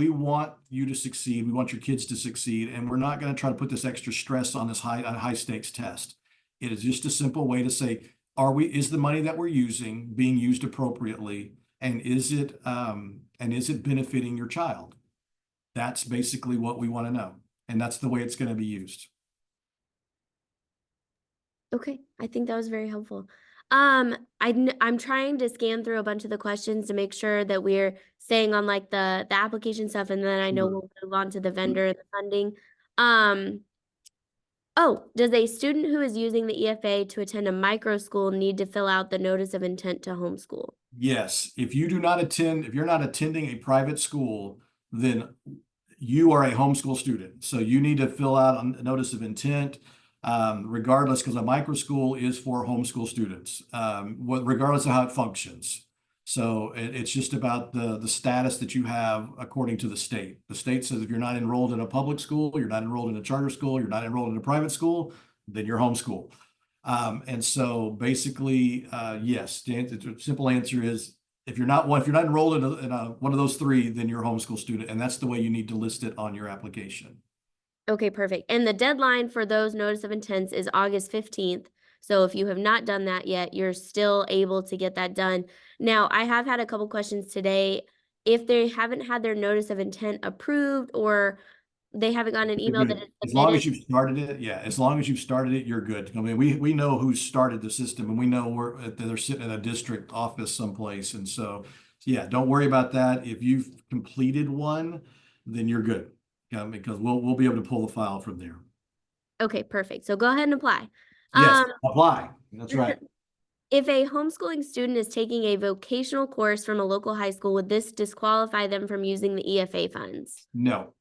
want you to succeed, we want your kids to succeed, and we're not going to try to put this extra stress on this high stakes test. It is just a simple way to say, is the money that we're using being used appropriately, and is it benefiting your child? That's basically what we want to know, and that's the way it's going to be used. Okay, I think that was very helpful. I'm trying to scan through a bunch of the questions to make sure that we're staying on like the application stuff, and then I know we'll move on to the vendor and the funding. Oh, does a student who is using the EFA to attend a micro school need to fill out the notice of intent to homeschool? Yes, if you're not attending a private school, then you are a homeschool student. So you need to fill out a notice of intent, regardless, because a micro school is for homeschool students, regardless of how it functions. So it's just about the status that you have according to the state. The state says if you're not enrolled in a public school, you're not enrolled in a charter school, you're not enrolled in a private school, then you're homeschool. And so basically, yes, the simple answer is if you're not enrolled in one of those three, then you're a homeschool student, and that's the way you need to list it on your application. Okay, perfect. And the deadline for those notice of intents is August 15th. So if you have not done that yet, you're still able to get that done. Now, I have had a couple questions today. If they haven't had their notice of intent approved or they haven't gotten an email that it's As long as submitted. you've started it, yeah, as long as you've started it, you're good. I mean, we know who started the system, and we know they're sitting in a district office someplace. And so, yeah, don't worry about that. If you've completed one, then you're good. Because we'll be able to pull the file from there. Okay, perfect. So go ahead and apply. Yes, apply. That's right. If a homeschooling student is taking a vocational course from a local high school, would this disqualify them from using the EFA funds? No.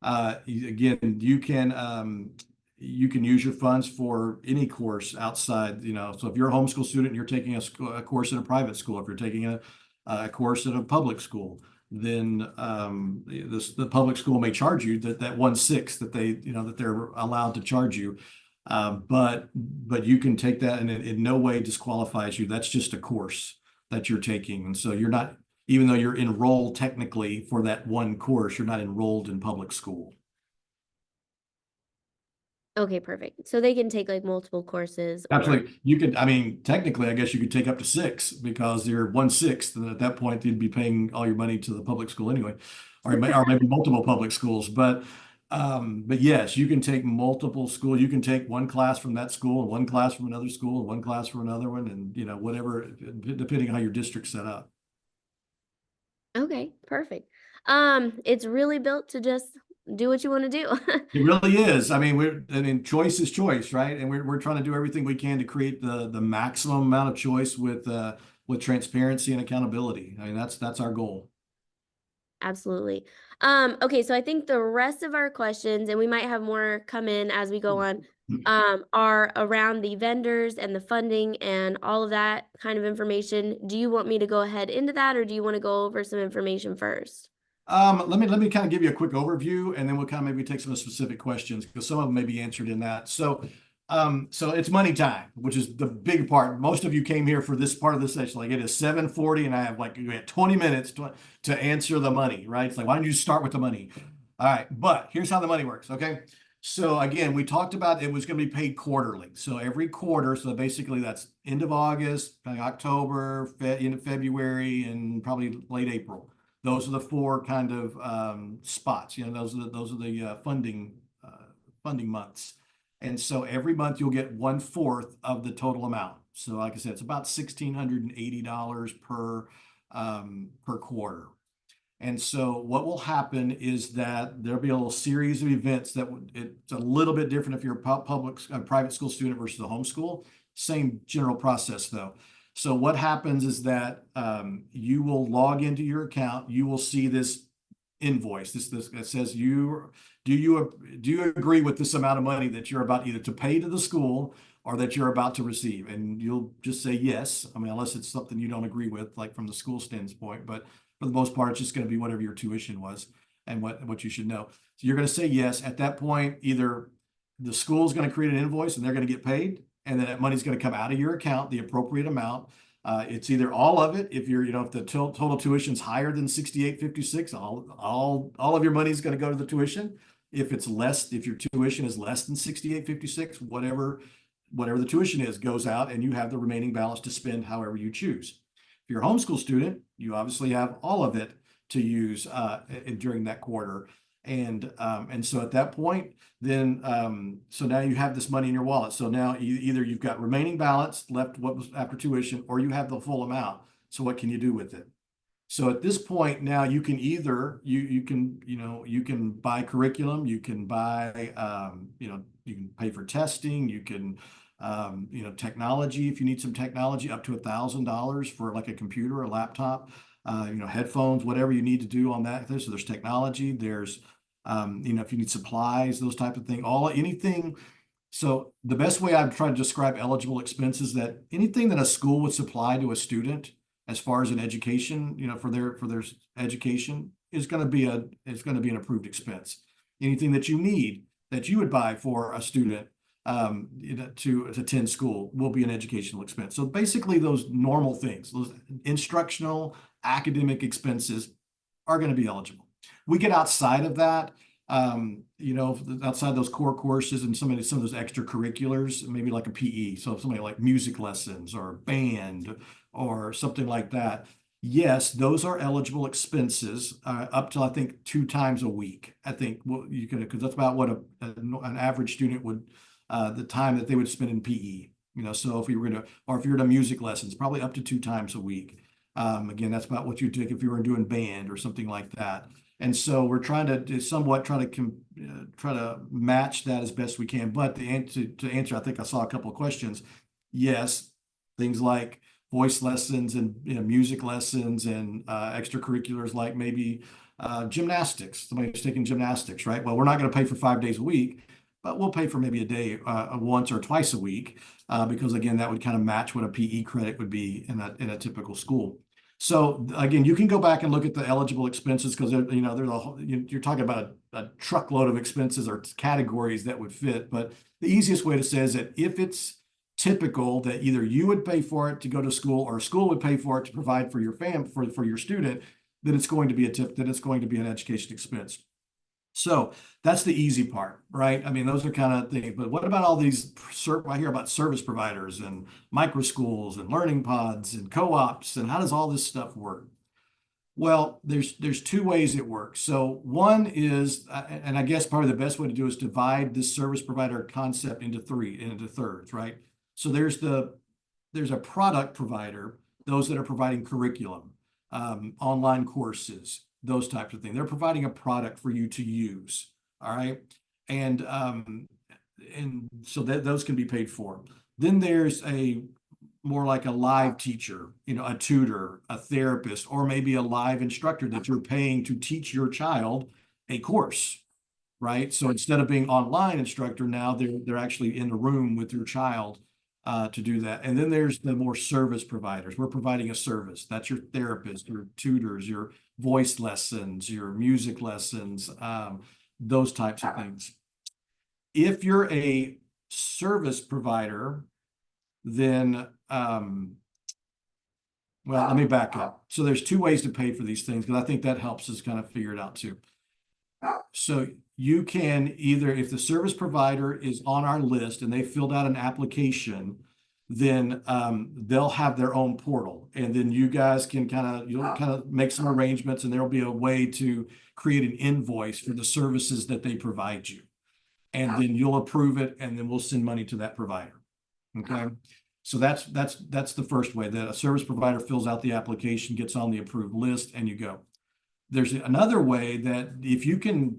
Again, you can use your funds for any course outside, so if you're a homeschool student and you're taking a course in a private school, if you're taking a course in a public school, then the public school may charge you that 1/6 that they're allowed to charge you. But you can take that, and it in no way disqualifies you. That's just a course that you're taking. And so you're not, even though you're enrolled technically for that one course, you're not enrolled in public school. Okay, perfect. So they can take like multiple courses. Absolutely. You could, I mean, technically, I guess you could take up to 6 because you're 1/6. And at that point, you'd be paying all your money to the public school anyway, or maybe multiple public schools. But yes, you can take multiple schools. You can take one class from that school and one class from another school and one class from another one, and whatever, depending on how your district's set up. Okay, perfect. It's really built to just do what you want to do. It really is. I mean, choice is choice, right? And we're trying to do everything we can to create the maximum amount of choice with transparency and accountability. I mean, that's our goal. Absolutely. Okay, so I think the rest of our questions, and we might have more come in as we go on, are around the vendors and the funding and all of that kind of information. Do you want me to go ahead into that, or do you want to go over some information first? Let me kind of give you a quick overview, and then we'll kind of maybe take some specific questions because some of them may be answered in that. So it's money time, which is the big part. Most of you came here for this part of the session. Like, it is 7:40, and I have like 20 minutes to answer the money, right? It's like, why don't you start with the money? All right, but here's how the money works, okay? So again, we talked about it was going to be paid quarterly. So every quarter, so basically that's end of August, October, end of February, and probably late April. Those are the four kind of spots. You know, those are the funding months. And so every month you'll get 1/4 of the total amount. So like I said, it's about $1,680 per quarter. And so what will happen is that there'll be a little series of events that it's a little bit different if you're a private school student versus a homeschool. Same general process though. So what happens is that you will log into your account. You will see this invoice. This that says do you agree with this amount of money that you're about either to pay to the school or that you're about to receive? And you'll just say yes. I mean, unless it's something you don't agree with, like from the school standpoint, but for the most part, it's just going to be whatever your tuition was and what you should know. So you're going to say yes. At that point, either the school is going to create an invoice and they're going to get paid, and then that money's going to come out of your account, the appropriate amount. It's either all of it, if you're, if the total tuition is higher than 68.56, all of your money is going to go to the tuition. If it's less, if your tuition is less than 68.56, whatever the tuition is goes out, and you have the remaining balance to spend however you choose. If you're a homeschool student, you obviously have all of it to use during that quarter. And so at that point, then so now you have this money in your wallet. So now either you've got remaining balance left what was after tuition, or you have the full amount. So what can you do with it? So at this point now you can either you can buy curriculum, you can buy you can pay for testing, you can technology, if you need some technology, up to $1,000 for like a computer, a laptop, headphones, whatever you need to do on that. So there's technology, there's if you need supplies, those type of things, anything. So the best way I've tried to describe eligible expenses, that anything that a school would supply to a student as far as an education, for their education, is going to be an approved expense. Anything that you need that you would buy for a student to attend school will be an educational expense. So basically those normal things, those instructional academic expenses, are going to be eligible. We get outside of that, outside those core courses and some of those extracurriculars, maybe like a PE. So somebody like music lessons or band or something like that. Yes, those are eligible expenses up to, I think, 2 times a week. I think you can, because that's about what an average student would, the time that they would spend in PE. So if you were if you're at a music lessons, probably up to 2 times a week. Again, that's about what you take if you were doing band or something like that. And so we're trying to somewhat try to match that as best we can. But to answer, I think I saw a couple of questions. Yes, things like voice lessons and music lessons and extracurriculars, like maybe gymnastics. Somebody who's taking gymnastics, right? Well, we're not going to pay for 5 days a week, but we'll pay for maybe a day, once or twice a week, because again, that would kind of match what a PE credit would be in a typical school. So again, you can go back and look at the eligible expenses, because there's you're talking about a truckload of expenses or categories that would fit. But the easiest way to say is that if it's typical that either you would pay for it to go to school, or a school would pay for it to provide for your for your student, then it's going to be an education expense. So that's the easy part, right? I mean, those are kind of things. But what about all these? I hear about service providers and micro schools and learning pods and co-ops, and how does all this stuff work? Well, there's 2 ways it works. So one is, and I guess probably the best way to do is divide this service provider concept into thirds, right? So there's a product provider, those that are providing curriculum, online courses, those types of things. They're providing a product for you to use. All right. And so those can be paid for. Then there's more like a live teacher, a tutor, a therapist, or maybe a live instructor that you're paying to teach your child a course, right? So instead of being online instructor, now they're actually in the room with your child to do that. And then there's the more service providers. We're providing a service. That's your therapist, your tutors, your voice lessons, your music lessons, those types of things. If you're a service provider, then, well, let me back up. So there's 2 ways to pay for these things, because I think that helps us kind of figure it out too. So you can either, if the service provider is on our list and they filled out an application, then they'll have their own portal. And then you guys can you'll kind of make some arrangements, and there'll be a way to create an invoice for the services that they provide you. And then you'll approve it, and then we'll send money to that provider. Okay. So that's the first way, that a service provider fills out the application, gets on the approved list, and you go. There's another way that if you can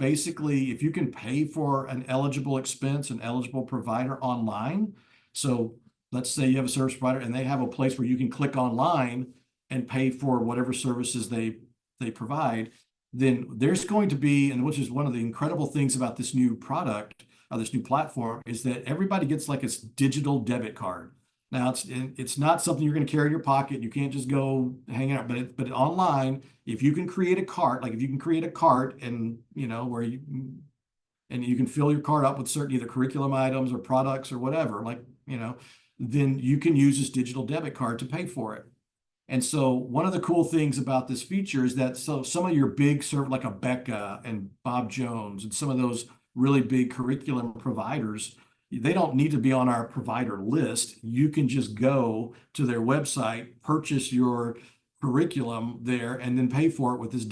pay for an eligible expense, an eligible provider online. So let's say you have a service provider and they have a place where you can click online and pay for whatever services they provide. Then there's going to be, and which is one of the incredible things about this new product, this new platform, is that everybody gets like a digital debit card. Now it's not something you're going to carry in your pocket. You can't just go hang out, but online, if you can create a cart, like if you can create a cart and where you can fill your cart up with certain either curriculum items or products or whatever, then you can use this digital debit card to pay for it. And so one of the cool things about this feature is that some of your big like a Becca and Bob Jones and some of those really big curriculum providers, they don't need to be on our provider list. You can just go to their website, purchase your curriculum there, and then pay for it with this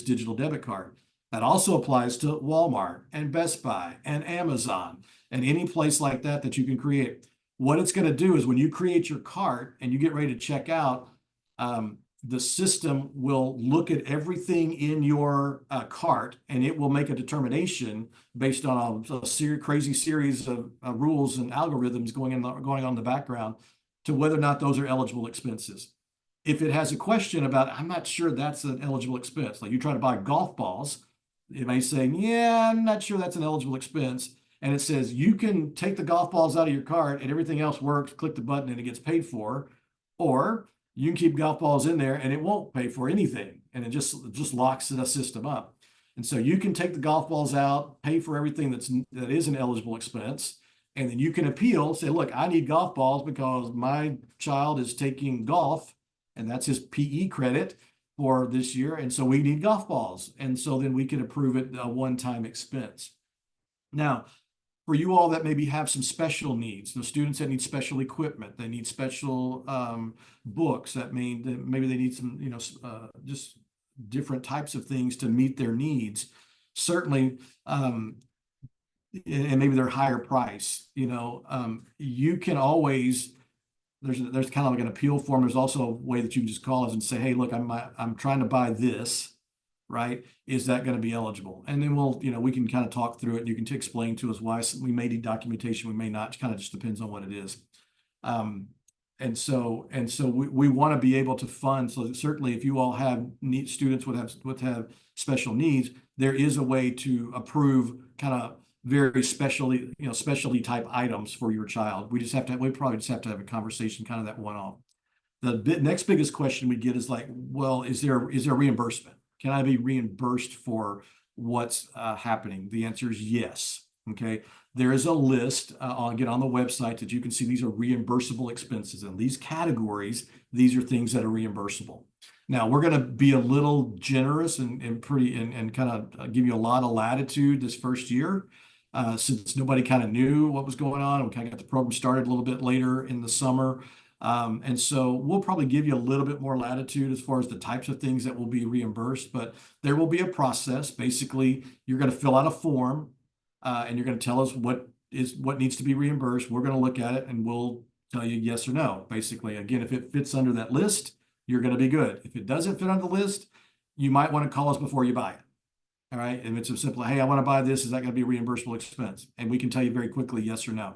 digital debit card. That also applies to Walmart and Best Buy and Amazon and any place like that you can create. What it's going to do is when you create your cart and you get ready to check out, the system will look at everything in your cart, and it will make a determination based on a crazy series of rules and algorithms going on in the background to whether or not those are eligible expenses. If it has a question about, I'm not sure that's an eligible expense, like you try to buy golf balls, it may say, yeah, I'm not sure that's an eligible expense. And it says you can take the golf balls out of your cart and everything else works, click the button and it gets paid for. Or you can keep golf balls in there and it won't pay for anything, and it just locks the system up. And so you can take the golf balls out, pay for everything that is an eligible expense, and then you can appeal, say, look, I need golf balls because my child is taking golf, and that's his PE credit for this year, and so we need golf balls. And so then we can approve it a one-time expense. Now, for you all that maybe have some special needs, the students that need special equipment, they need special books, that maybe they need some, just different types of things to meet their needs. Certainly, and maybe they're higher price, you can always, there's kind of like an appeal form. There's also a way that you can just call us and say, hey, look, I'm trying to buy this. Right? Is that going to be eligible? And then we can kind of talk through it, and you can explain to us why we may need documentation, we may not. It kind of just depends on what it is. And so we want to be able to fund. So certainly, if you all have students would have special needs, there is a way to approve kind of very specialty type items for your child. We probably just have to have a conversation, kind of that one off. The next biggest question we get is like, well, is there reimbursement? Can I be reimbursed for what's happening? The answer is yes. Okay. There is a list again on the website that you can see. These are reimbursable expenses, and these categories, these are things that are reimbursable. Now we're going to be a little generous and kind of give you a lot of latitude this first year, since nobody kind of knew what was going on. We kind of got the program started a little bit later in the summer. And so we'll probably give you a little bit more latitude as far as the types of things that will be reimbursed, but there will be a process. Basically, you're going to fill out a form, and you're going to tell us what needs to be reimbursed. We're going to look at it and we'll tell you yes or no. Basically, again, if it fits under that list, you're going to be good. If it doesn't fit under the list, you might want to call us before you buy it. All right. And it's a simple, hey, I want to buy this. Is that going to be a reimbursable expense? And we can tell you very quickly, yes or no.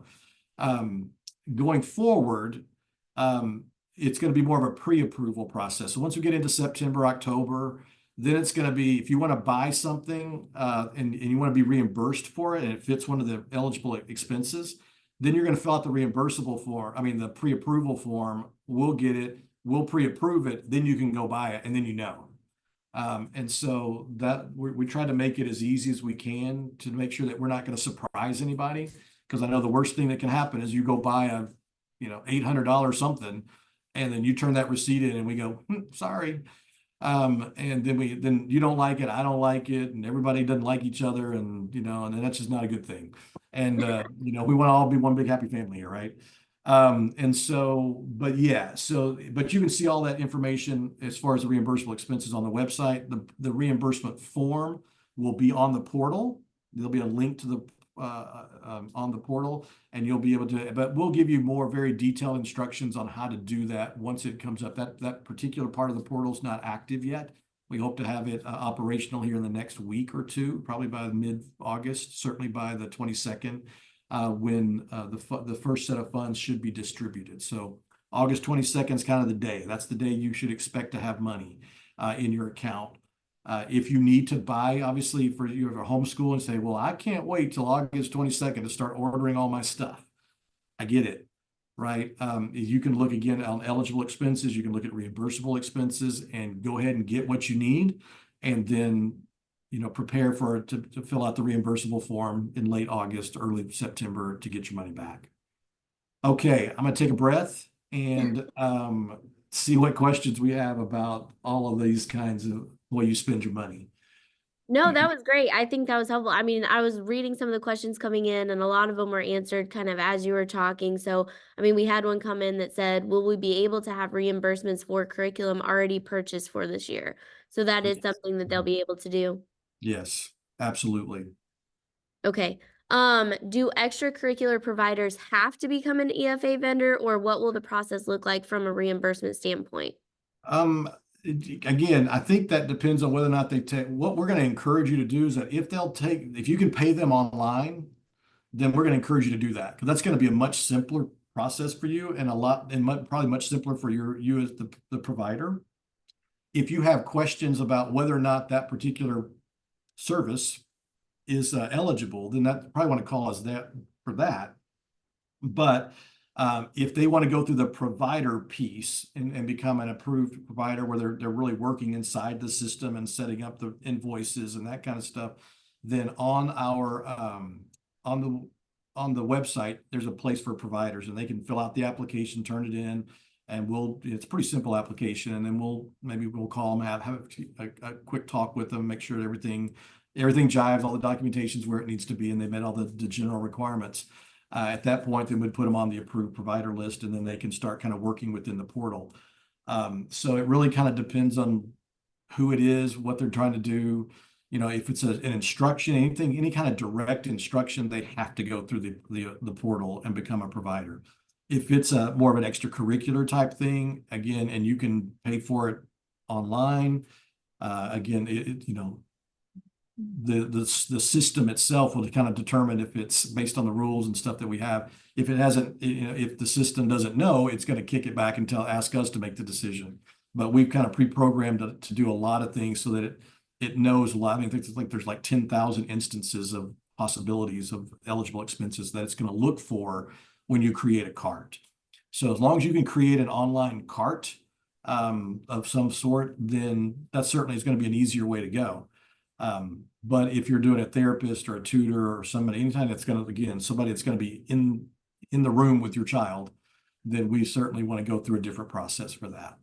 Going forward, it's going to be more of a pre-approval process. So once we get into September, October, then it's going to be, if you want to buy something and you want to be reimbursed for it and it fits one of the eligible expenses, then you're going to fill out the reimbursable form. The pre-approval form. We'll get it. We'll pre-approve it. Then you can go buy it, and then and so that we try to make it as easy as we can to make sure that we're not going to surprise anybody. Because I know the worst thing that can happen is you go buy a $800 something, and then you turn that receipt in and we go, sorry, And then you don't like it, I don't like it, and everybody doesn't like each other, and and then that's just not a good thing. And we want to all be one big happy family here, right? And so, but yeah, but you can see all that information as far as the reimbursable expenses on the website. The reimbursement form will be on the portal. There'll be a link to the on the portal, and you'll be able to, but we'll give you more very detailed instructions on how to do that once it comes up. That particular part of the portal is not active yet. We hope to have it operational here in the next week or two, probably by mid-August, certainly by the 22nd, when the first set of funds should be distributed. So August 22nd is kind of the day. That's the day you should expect to have money in your account. If you need to buy, obviously, for you have a homeschool and say, well, I can't wait till August 22nd to start ordering all my stuff. I get it, right? You can look again on eligible expenses. You can look at reimbursable expenses and go ahead and get what you need. And then, prepare to fill out the reimbursable form in late August, early September to get your money back. Okay, I'm going to take a breath and see what questions we have about all of these kinds of way you spend your money. No, that was great. I think that was helpful. I mean, I was reading some of the questions coming in, and a lot of them were answered kind of as you were talking. So, I mean, we had one come in that said, will we be able to have reimbursements for curriculum already purchased for this year? So that is Yes. something that they'll be able to do. Yes, absolutely. Okay. Do extracurricular providers have to become an EFA vendor, or what will the process look like from a reimbursement standpoint? Um, Again, I think that depends on whether or not they take, what we're going to encourage you to do is that if you can pay them online, then we're going to encourage you to do that, because that's going to be a much simpler process for you, and probably much simpler for you as the provider. If you have questions about whether or not that particular service is eligible, then that probably want to call us for that. But if they want to go through the provider piece and become an approved provider where they're really working inside the system and setting up the invoices and that kind of stuff, then on the website, there's a place for providers, and they can fill out the application, turn it in, and it's a pretty simple application. And then we'll call them, have a quick talk with them, make sure everything jives, all the documentation's where it needs to be, and they met all the general requirements. At that point, then we'd put them on the approved provider list, and then they can start kind of working within the portal. So it really kind of depends on who it is, what they're trying to do. If it's an instruction, any kind of direct instruction, they have to go through the portal and become a provider. If it's more of an extracurricular type thing, again, and you can pay for it online, again, the system itself will kind of determine if it's based on the rules and stuff that we have. If it hasn't, if the system doesn't know, it's going to kick it back and ask us to make the decision. But we've kind of pre-programmed to do a lot of things so that it knows a lot. I think there's like 10,000 instances of possibilities of eligible expenses that it's going to look for when you create a cart. So as long as you can create an online cart of some sort, then that certainly is going to be an easier way to go. But if you're doing a therapist or a tutor or somebody, anytime that's going to, again, somebody that's going to be in the room with your child, then we certainly want to go through a different process for that.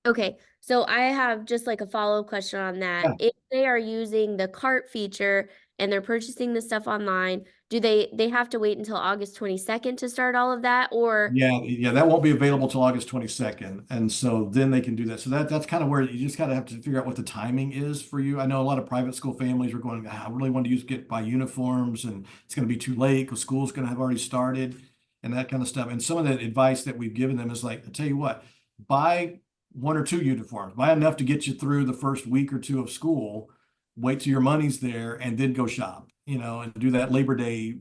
Okay, so I have just like a follow-up question on that. Yeah. If they are using the cart feature and they're purchasing the stuff online, do they have to wait until August 22nd to start all of that, or? Yeah, that won't be available till August 22nd. And so then they can do that. So that's kind of where you just kind of have to figure out what the timing is for you. I know a lot of private school families are going, I really want to buy uniforms, and it's going to be too late because school's going to have already started and that kind of stuff. And some of the advice that we've given them is like, I tell you what, buy 1 or 2 uniforms, buy enough to get you through the first week or 2 of school, wait till your money's there, and then go shop, and do that Labor Day,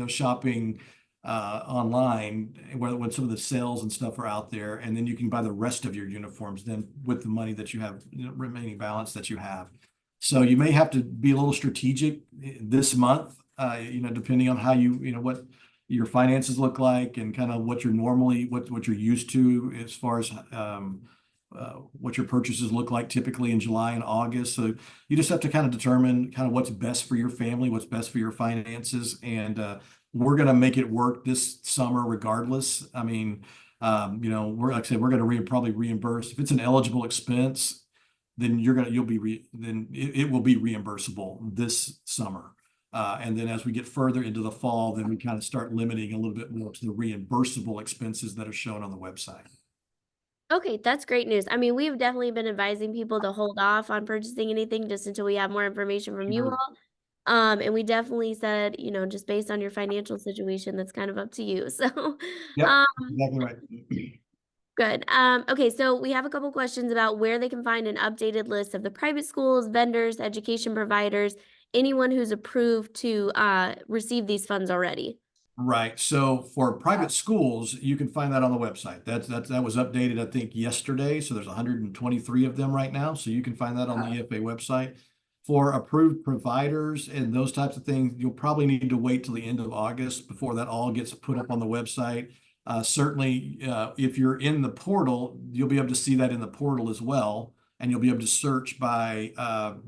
shopping online when some of the sales and stuff are out there, and then you can buy the rest of your uniforms then with the money that you have, remaining balance that you have. So you may have to be a little strategic this month, depending on how what your finances look like and kind of what you're used to as far as what your purchases look like typically in July and August. So you just have to kind of determine kind of what's best for your family, what's best for your finances, and we're going to make it work this summer regardless. I mean, like I said, we're going to probably reimburse if it's an eligible expense. then it will be reimbursable this summer. And then as we get further into the fall, then we kind of start limiting a little bit more to the reimbursable expenses that are shown on the website. Okay, that's great news. I mean, we've definitely been advising people to hold off on purchasing anything just until we have more information from you Sure. all. And we definitely said, just based on your financial situation, that's kind of up to you. So, Yep, um, exactly right. good. Okay, so we have a couple questions about where they can find an updated list of the private schools, vendors, education providers, anyone who's approved to receive these funds already. Right. So for private schools, you can find that on the website. That was updated, I think, yesterday. So there's 123 of them right now. So you can find that on the EFA website. For approved providers and those types of things, you'll probably need to wait till the end of August before that all gets put up on the website. Certainly, if you're in the portal, you'll be able to see that in the portal as well. And you'll be able to search by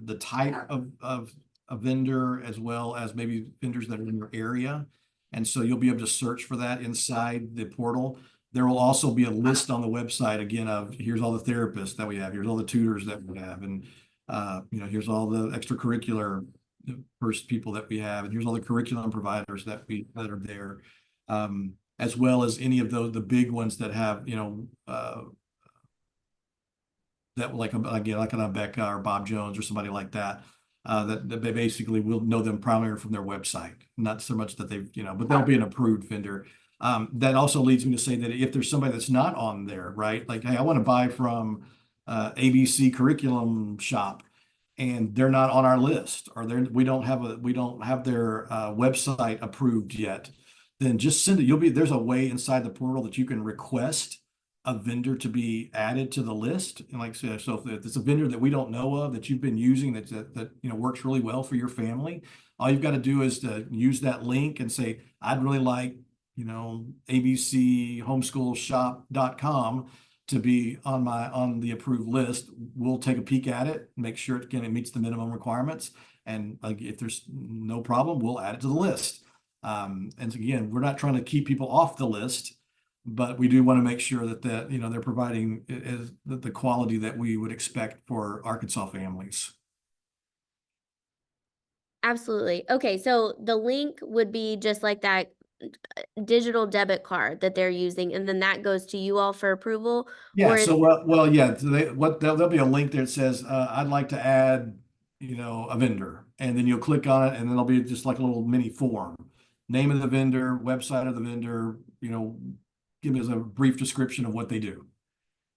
the type of a vendor as well as maybe vendors that are in your area. And so you'll be able to search for that inside the portal. There will also be a list on the website again of here's all the therapists that we have, here's all the tutors that we have, and here's all the extracurricular first people that we have, and here's all the curriculum providers that are there, as well as any of the big ones that have that like again like an Becca or Bob Jones or somebody like that. That they basically will know them primarily from their website, not so much that they've, but they'll be an approved vendor. That also leads me to say that if there's somebody that's not on there, right? Like, hey, I want to buy from ABC Curriculum Shop, and they're not on our list, or we don't have their website approved yet. Then just send it. There's a way inside the portal that you can request a vendor to be added to the list. And like I said, so if it's a vendor that we don't know of that you've been using that works really well for your family, all you've got to do is to use that link and say, I'd really like, abchomeschoolshop.com to be on the approved list. We'll take a peek at it, make sure it meets the minimum requirements. And if there's no problem, we'll add it to the list. And again, we're not trying to keep people off the list, but we do want to make sure that they're providing the quality that we would expect for Arkansas families. Absolutely. Okay, so the link would be just like that digital debit card that they're using, and then that goes to you all for approval, Yeah. or is So yeah. So there'll be a link there that says I'd like to add a vendor, and then you'll click on it, and then there'll be just like a little mini form, name of the vendor, website of the vendor, give us a brief description of what they do.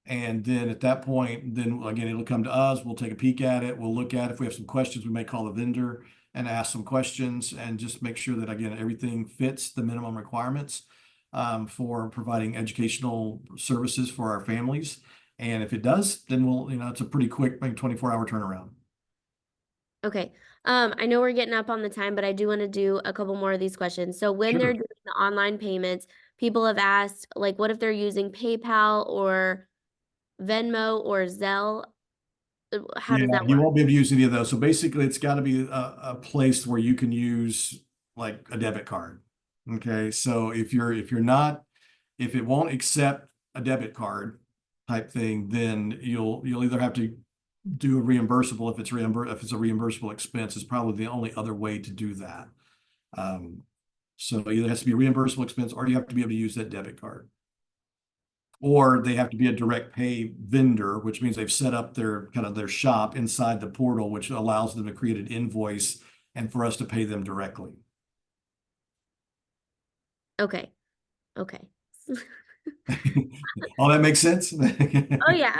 And then at that point, then again, it'll come to us. We'll take a peek at it. We'll look at it. If we have some questions, we may call the vendor and ask some questions and just make sure that, again, everything fits the minimum requirements for providing educational services for our families. And if it does, then it's a pretty quick, maybe 24-hour turnaround. okay. I know we're getting up on the time, but I do want to do a couple more of these questions. So when they're Sure. doing the online payments, people have asked, like, what if they're using PayPal or Venmo or Zelle? How Yeah, does that you work? won't be able to use any of those. So basically, it's got to be a place where you can use like a debit card. Okay, so if it won't accept a debit card type thing, then you'll either have to do a reimbursable if it's a reimbursable expense. Is probably the only other way to do that. So either has to be a reimbursable expense, or you have to be able to use that debit card. Or they have to be a direct pay vendor, which means they've set up their shop inside the portal, which allows them to create an invoice and for us to pay them directly. Okay. Okay. All that makes sense? Oh yeah,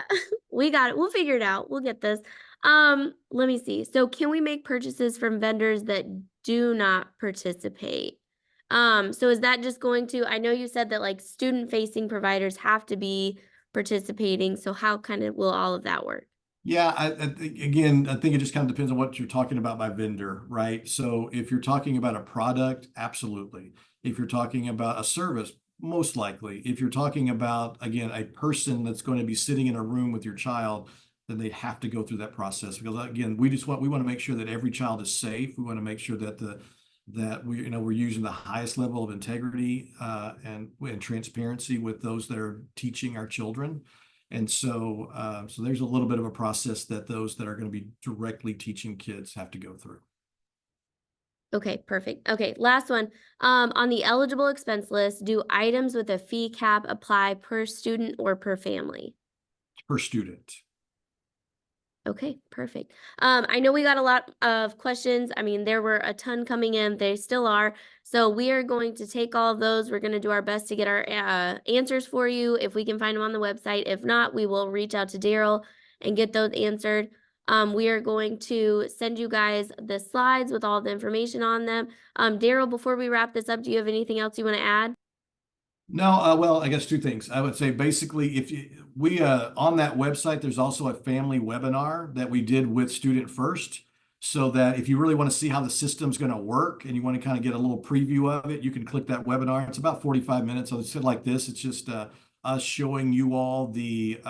we got it. We'll figure it out. We'll get this. Let me see. So can we make purchases from vendors that do not participate? So is that just going to, I know you said that like student facing providers have to be participating. So how kind of will all of that work? Yeah, again, I think it just kind of depends on what you're talking about by vendor, right? So if you're talking about a product, absolutely. If you're talking about a service, most likely. If you're talking about, again, a person that's going to be sitting in a room with your child, then they have to go through that process because again, we want to make sure that every child is safe. We want to make sure that we're using the highest level of integrity and transparency with those that are teaching our children. And so, so there's a little bit of a process that those that are going to be directly teaching kids have to go through. Okay, perfect. Okay, last one. On the eligible expense list, do items with a fee cap apply per student or per family? Per student. Okay, perfect. I know we got a lot of questions. I mean, there were a ton coming in. They still are. So we are going to take all of those. We're going to do our best to get our answers for you if we can find them on the website. If not, we will reach out to Daryl and get those answered. We are going to send you guys the slides with all the information on them. Daryl, before we wrap this up, do you have anything else you want to add? No, well, I guess two things. I would say basically, if you, we on that website, there's also a family webinar that we did with Student First, so that if you really want to see how the system's going to work and you want to kind of get a little preview of it, you can click that webinar. It's about 45 minutes. So it's like this. It's just us showing you all the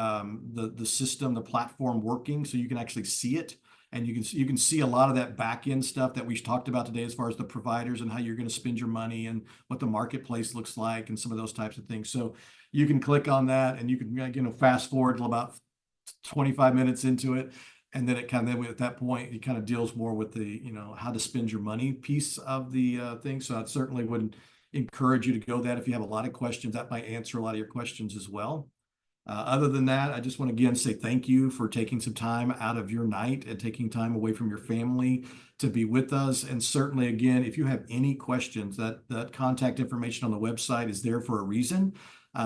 system, the platform working, so you can actually see it. And you can see a lot of that back end stuff that we talked about today, as far as the providers and how you're going to spend your money and what the marketplace looks like and some of those types of things. So you can click on that and you can fast forward to about 25 minutes into it, and then it kind of at that point it kind of deals more with the how to spend your money piece of the thing. So I certainly would encourage you to go that if you have a lot of questions, that might answer a lot of your questions as well. Other than that, I just want to again say thank you for taking some time out of your night and taking time away from your family to be with us. And certainly, again, if you have any questions, that contact information on the website is there for a reason.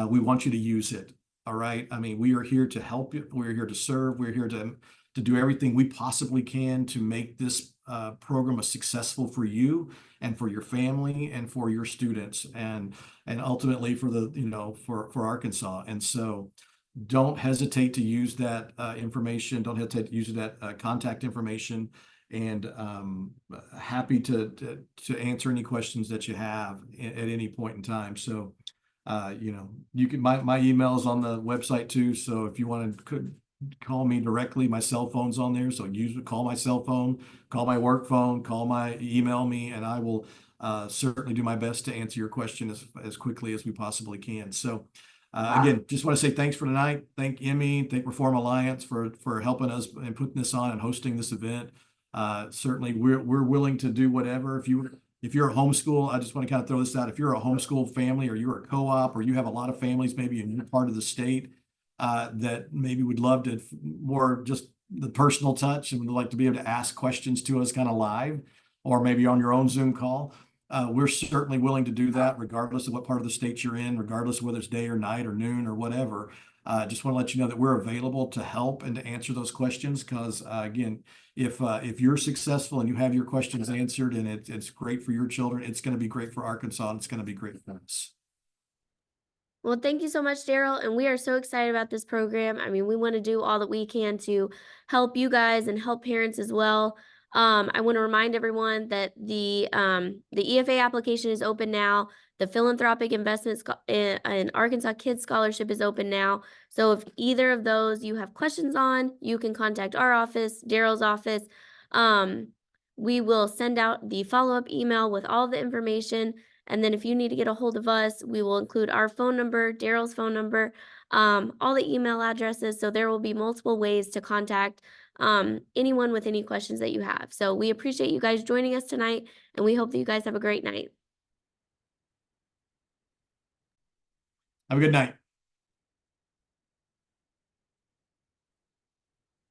We want you to use it. All right. I mean, we are here to help you. We're here to serve. We're here to do everything we possibly can to make this program a successful for you and for your family and for your students and ultimately for the for Arkansas. And so don't hesitate to use that information. Don't hesitate to use that contact information, and happy to answer any questions that you have at any point in time. So, you can my email is on the website too. So if you want to call me directly, my cell phone's on there. So call my cell phone, call my work phone, email me, and I will certainly do my best to answer your question as quickly as we possibly can. So. Again, just want to say thanks for tonight. Thank Emmy, thank Reform Alliance for helping us and putting this on and hosting this event. Certainly, we're willing to do whatever. If you're a homeschool, I just want to kind of throw this out. If you're a homeschool family, or you're a co-op, or you have a lot of families maybe in your part of the state that maybe would love to more just the personal touch and would like to be able to ask questions to us kind of live, or maybe on your own Zoom call. We're certainly willing to do that, regardless of what part of the state you're in, regardless of whether it's day or night or noon or whatever. Just want to let you know that we're available to help and to answer those questions. Because again, if you're successful and you have your questions answered and it's great for your children, it's going to be great for Arkansas, and it's going to be great for us. Well, thank you so much, Daryl. And we are so excited about this program. I mean, we want to do all that we can to help you guys and help parents as well. I want to remind everyone that the EFA application is open now. The Philanthropic Investment and Arkansas Kids Scholarship is open now. So if either of those you have questions on, you can contact our office, Daryl's office. We will send out the follow-up email with all the information. And then if you need to get a hold of us, we will include our phone number, Daryl's phone number, all the email addresses. So there will be multiple ways to contact anyone with any questions that you have. So we appreciate you guys joining us tonight, and we hope that you guys have a great night. Have a good night.